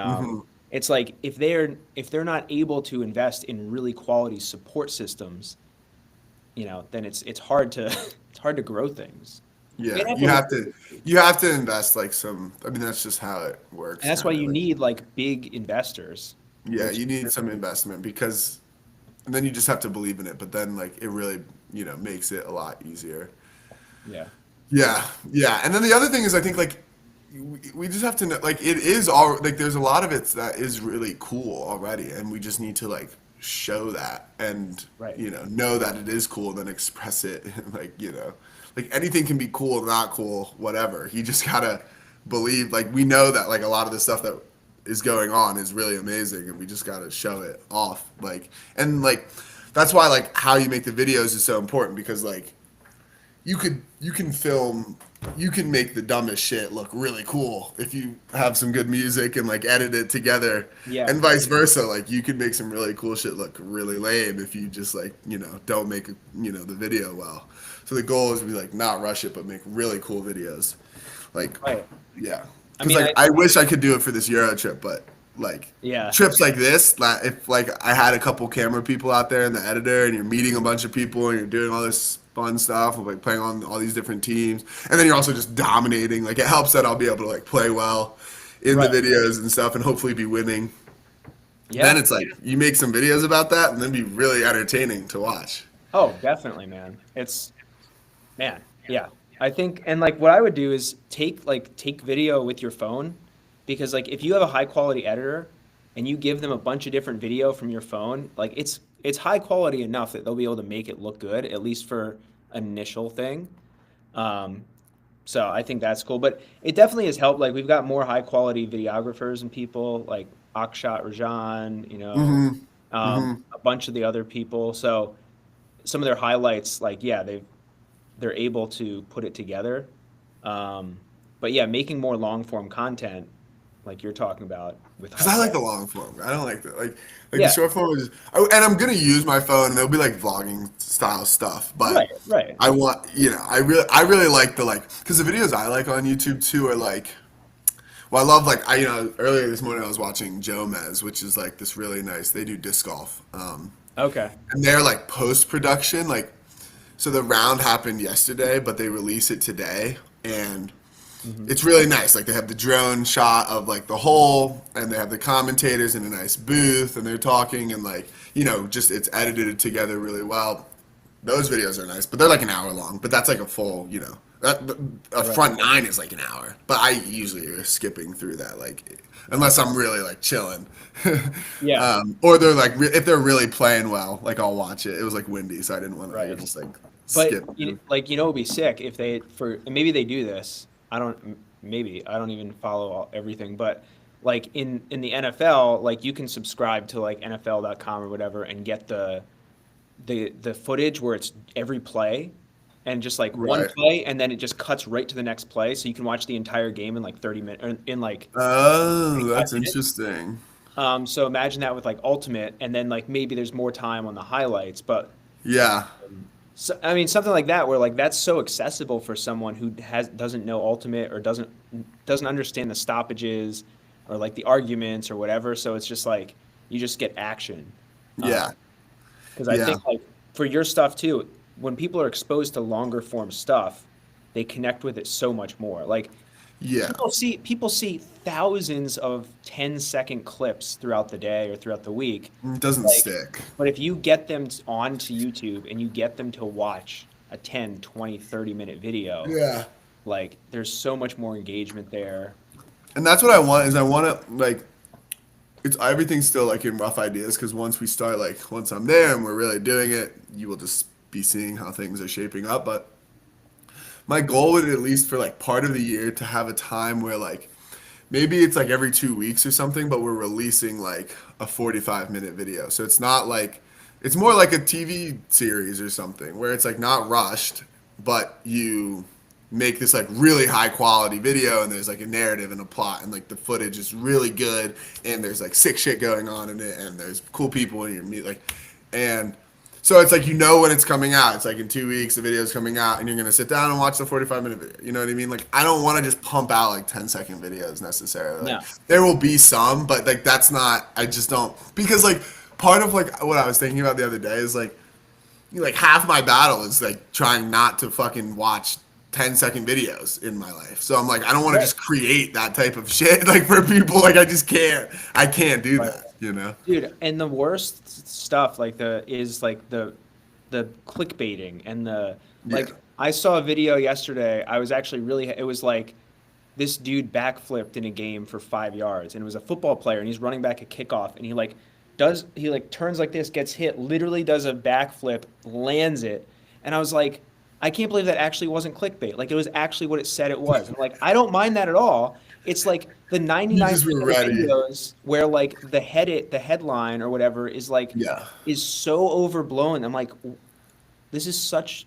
it's like, if they're not able to invest in really quality support systems, then it's hard to it's hard to grow things. Yeah. Yeah. You have to invest like some, I mean, that's just how it works. And that's why kinda, you like- need like big investors. Yeah, you need some investment, because and then you just have to believe in it, but then like it really, makes it a lot easier. Yeah. Yeah, yeah. And then the other thing is, I think like we just have to know, like it is all like there's a lot of it that is really cool already, and we just need to like show that and Right. know that it is cool, then express it. Like like anything can be cool, not cool, whatever. You just gotta believe. Like we know that like a lot of the stuff that is going on is really amazing, and we just gotta show it off. Like and like that's why like how you make the videos is so important because like you can film you can make the dumbest shit look really cool if you have some good music and like edit it together Yeah. and vice versa. Like you can make some really cool shit look really lame if you just like don't make the video well. So the goal is to be like not rush it but make really cool videos like Right. yeah, I because mean, like I wish I could do it for this Euro trip, but like yeah. trips like this, if like I had a couple camera people out there and the editor, and you're meeting a bunch of people and you're doing all this fun stuff, like playing on all these different teams, and then you're also just dominating. Like it helps that I'll be able to like play well in Right. the videos and stuff, and hopefully be winning. Yeah. Then it's like you make some videos about that, and then be really entertaining to watch. Oh, definitely, man. Man, yeah. I think, and like what I would do is take video with your phone, because like if you have a high quality editor and you give them a bunch of different video from your phone, like it's high quality enough that they'll be able to make it look good, at least for an initial thing. Um, so I think that's cool, but it definitely has helped. Like we've got more high quality videographers and people like Akshat Rajan, Hmm. Hmm. a bunch of the other people. So some of their highlights, like yeah, they're able to put it together. Um, but yeah, making more long form content, like you're talking about, with Because high I like the quality. long form. I don't like the like the Yeah, short form is. And I'm gonna use my phone, and it'll be like vlogging style stuff. But right, right. I want, I really like the like because the videos I like on YouTube too are like. Well, I love like earlier this morning I was watching Joe Mez, which is like this really nice. They do disc golf, Okay. and they're like post production. Like so, the round happened yesterday, but they release it today, and Hmm. it's really nice. Like they have the drone shot of like the hole, and they have the commentators in a nice booth, and they're talking, and like just it's edited together really well. Those videos are nice, but they're like an hour long. But that's like a full, that a Right. front nine is like an hour. But I usually are skipping through that, like unless I'm really like chilling, Yeah. or they're like if they're really playing well, like I'll watch it. It was like windy, so I didn't want to Right. just like But skip. like it'd be sick if they for and maybe they do this. Maybe I don't even follow everything, but like in the NFL, like you can subscribe to like NFL.com or whatever and get the footage where it's every play and just like one Right. play and then it just cuts right to the next play, so you can watch the entire game in like 30 minutes, in like Oh, 45 that's minutes. interesting. So imagine that with like Ultimate, and then like maybe there's more time on the highlights, but Yeah. so, I mean, something like that, where like that's so accessible for someone who doesn't know Ultimate, or doesn't understand the stoppages or like the arguments or whatever. So it's just like you just get action. Yeah. Because I Yeah. think like for your stuff too, when people are exposed to longer form stuff, they connect with it so much more. Like Yeah. people see thousands of 10-second clips throughout the day or throughout the week. It doesn't Like, stick. but if you get them onto YouTube and you get them to watch a 10, 20, 30-minute video, Yeah. like there's so much more engagement there. And that's what I want is I want to like it's everything's still like in rough ideas because once I'm there and we're really doing it, you will just be seeing how things are shaping up. But my goal would at least for like part of the year to have a time where like maybe it's like every 2 weeks or something, but we're releasing like a 45-minute video. So it's not like it's more like a TV series or something where it's like not rushed, but you make this like really high quality video and there's like a narrative and a plot and like the footage is really good and there's like sick shit going on in it and there's cool people in your meet like and so it's like when it's coming out. It's like in 2 weeks the video's coming out and you're gonna sit down and watch the 45-minute video. You know what I mean? Like I don't want to just pump out like 10-second videos necessarily. No. Like there will be some, but like that's not. I just don't because like part of like what I was thinking about the other day is like half my battle is like trying not to fucking watch 10-second videos in my life. So I'm like I don't want to Right. just create that type of shit like for people. Like I just can't. I can't do Right. that. You know? Dude, and the worst stuff like the clickbaiting and the Yeah. like I saw a video yesterday. I was actually really, it was like this dude backflipped in a game for 5 yards, and it was a football player, and he's running back a kickoff, and he turns like this, gets hit, literally does a backflip, lands it, and I was like, I can't believe that actually wasn't clickbait. Like it was actually what it said it was. And like I don't mind that at all. It's like the 99% of ready. videos where like the headline or whatever is like Yeah. is so overblown. I'm like, this is such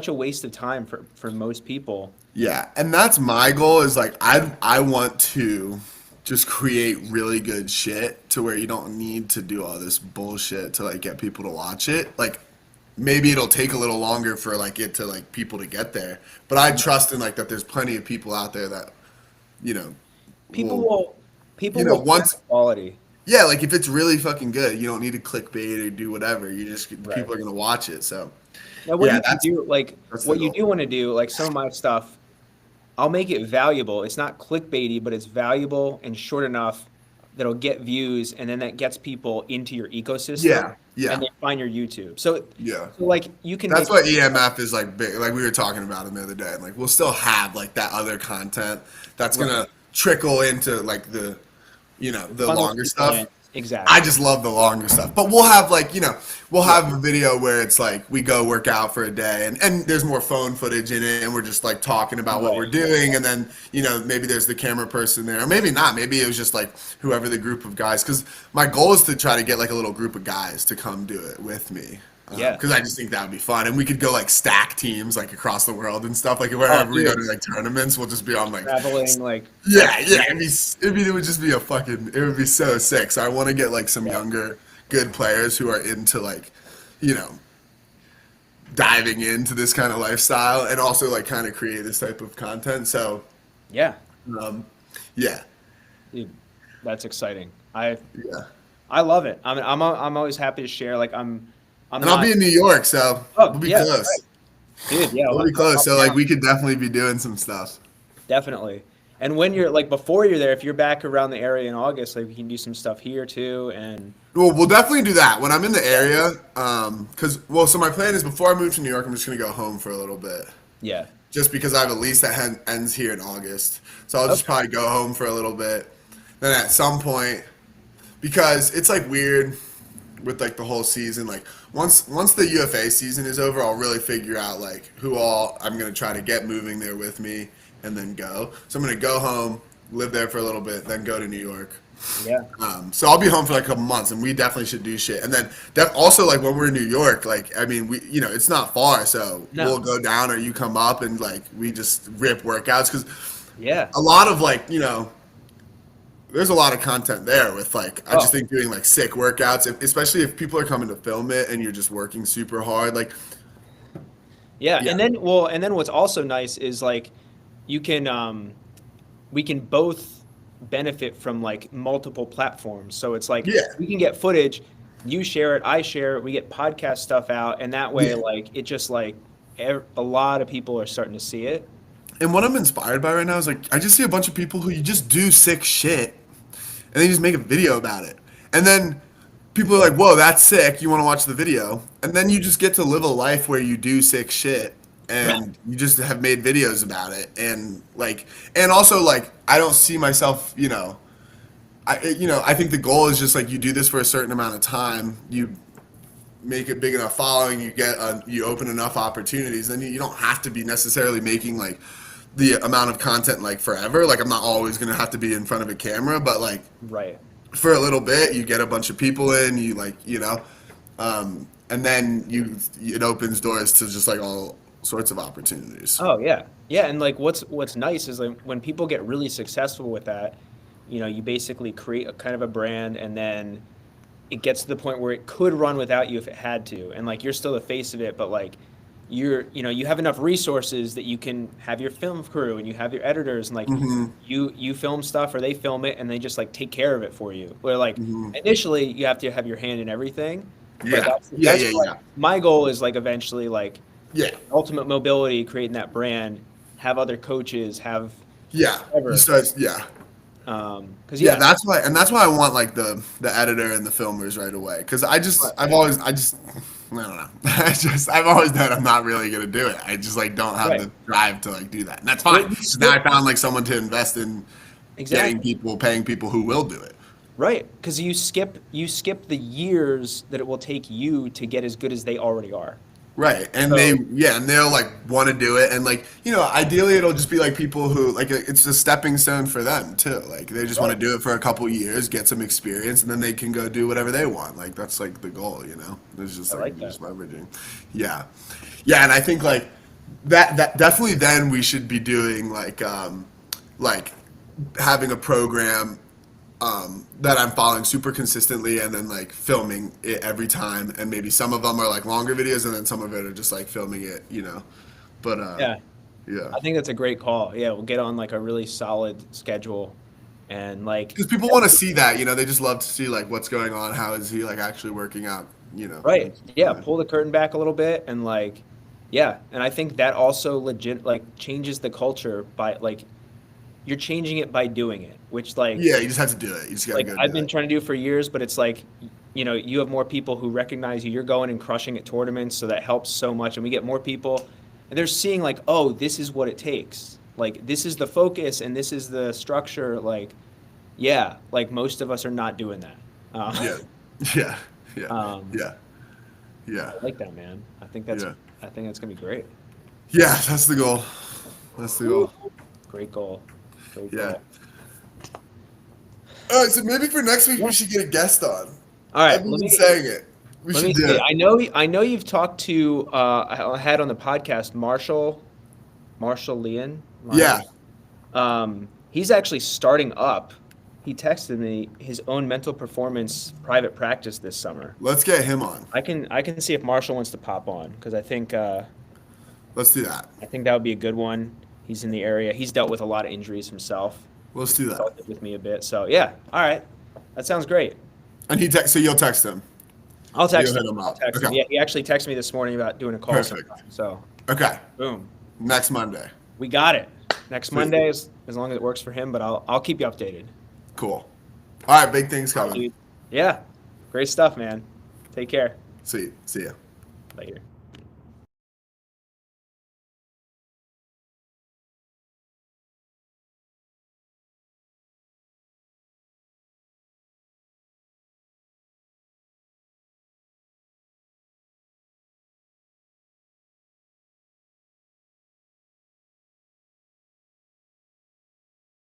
a waste of time for most people. Yeah, and that's my goal is like I want to just create really good shit to where you don't need to do all this bullshit to like get people to watch it. Like maybe it'll take a little longer for like it to like people to get there, but I trust in like that there's plenty of people out there that you know People will, will people you know, will once quality. yeah, like if it's really fucking good, you don't need to clickbait or do whatever. You just Right. people are gonna watch it. So Now, what yeah, you can do, like that's the what you goal. do want to do, like some of my stuff, I'll make it valuable. It's not clickbaity, but it's valuable and short enough that'll get views, and then that gets people into your ecosystem. Yeah, yeah. And they find your YouTube. So Yeah. like you can. That's make, what EMF is like big. Like we were talking about it the other day. And like we'll still have like that other content that's gonna trickle into like the the funnel longer people stuff. in. Exactly. I just love the longer stuff. But we'll have like, we'll have a video where it's like we go work out for a day and there's more phone footage in it and we're just like talking about what Right. we're doing and then, maybe there's the camera person there or maybe not. Maybe it was just like whoever the group of guys cuz my goal is to try to get like a little group of guys to come do it with me. Yeah. Because I just think that would be fun, and we could go like stack teams like across the world and stuff. Like wherever we go to like tournaments, we'll just be on like Traveling, like yeah. It would just be it would be so sick. So I want to get like some younger good players who are into like, diving into this kind of lifestyle and also like kind of create this type of content. So yeah, yeah, dude, that's exciting. yeah. I love it. I mean, I'm always happy to share. Like I'm And not, I'll be in New York, so Oh, we'll be yeah, close. dude. Yeah, We'll be close. So like we could definitely be doing some stuff. definitely. And when you're like before you're there, if you're back around the area in August, like we can do some stuff here too. And Well, we'll definitely do that when I'm in the area. So my plan is before I move to New York, I'm just gonna go home for a little bit, yeah, just because I have a lease that ends here in August. So I'll just Okay. probably go home for a little bit. Then at some point, because it's like weird with like the whole season. Like once the UFA season is over, I'll really figure out like who all I'm gonna try to get moving there with me, and then go. So I'm gonna go home, live there for a little bit, then go to New York. yeah, So I'll be home for like a couple months, and we definitely should do shit. And then also like when we're in New York, like I mean, we it's not far, so No. we'll go down or you come up, and like we just rip workouts because yeah. a lot of like there's a lot of content there with like I just Oh. think doing like sick workouts, especially if people are coming to film it and you're just working super hard, like Yeah, Yeah. and then what's also nice is like you can we can both benefit from like multiple platforms. So it's like Yeah. we can get footage, you share it, I share it, we get podcast stuff out, and that way Yeah. like it just like a lot of people are starting to see it. And what I'm inspired by right now is like I just see a bunch of people who you just do sick shit and they just make a video about it. And then people are like, "Whoa, that's sick. You want to watch the video?" And then you just get to live a life where you do sick shit and you just have made videos about it. And also like I don't see myself, I think the goal is just like you do this for a certain amount of time, you make a big enough following, you open enough opportunities, then you don't have to be necessarily making like the amount of content like forever. Like I'm not always gonna have to be in front of a camera, but like Right. for a little bit, you get a bunch of people in, you like and then it opens doors to just like all sorts of opportunities. Oh yeah. Yeah, and like what's nice is like when people get really successful with that, you basically create a kind of a brand, and then it gets to the point where it could run without you if it had to, and like you're still the face of it, but like you have enough resources that you can have your film crew and you have your editors, and like you film stuff or they film it and they just like take care of it for you. Where like initially you have to have your hand in everything. But Yeah. that's Yeah. like, my goal is like eventually like Yeah. ultimate mobility, creating that brand, have other coaches, have Yeah. Ever. You start, yeah. because Yeah, that's why I want like the editor and the filmers right away, because I just I don't know. I've always known I'm not really gonna do it. I just like don't have Right. the drive to like do that, and that's fine. But you 'Cause now I skip- found like someone to invest in getting Exactly. people, paying people who will do it. Right, because you skip the years that it will take you to get as good as they already are. Right, and So- and they'll like want to do it, and like ideally it'll just be like people who like it's a stepping stone for them too. Like they just want to do it for a couple years, get some experience, and then they can go do whatever they want. Like that's like the goal, It's just I like like that. just leveraging. Yeah, yeah, and I think like that definitely then we should be doing like having a program that I'm following super consistently and then like filming it every time, and maybe some of them are like longer videos and then some of it are just like filming it, but Yeah, yeah, I think that's a great call. Yeah, we'll get on like a really solid schedule, and like because people want to see that, they just love to see like what's going on, how is he like actually working out, right, yeah, pull the curtain back a little bit, and like, yeah, and I think that also legit like changes the culture by like you're changing it by doing it, which like Yeah, you just have to do it. You just gotta like go I've do been it. trying to do for years, but it's like, you have more people who recognize you. You're going and crushing at tournaments, so that helps so much. And we get more people, and they're seeing like, oh, this is what it takes. Like this is the focus, and this is the structure. Like, yeah, like most of us are not doing that. Yeah, yeah, yeah, Um, yeah, yeah, I like that, man. I think Yeah. that's gonna be great. yeah. That's the goal. That's the goal. Great goal. Great Yeah. goal. All right, so maybe for next week we should get a guest on. All right, I've been saying it. We Let should me do see. it. I know you've talked to I had on the podcast Marshall Leon. Yeah. He's actually starting up. He texted me his own mental performance private practice this summer. Let's get him on. I can see if Marshall wants to pop on because I think Let's do that. that would be a good one. He's in the area. He's dealt with a lot of injuries himself. Let's do that. Talked with me a bit. So yeah, all right, that sounds great. And so you'll text him. I'll text You'll him. hit him I'll up. text him. Okay. Yeah, he actually texted me this morning about doing a call. Perfect. sometime. So Okay. boom. Next Monday. We got it. Next Sweet. Monday, as long as it works for him, but I'll keep you updated. Cool. All right, big things coming. Yeah. Great stuff, man. Take care. See ya. Later.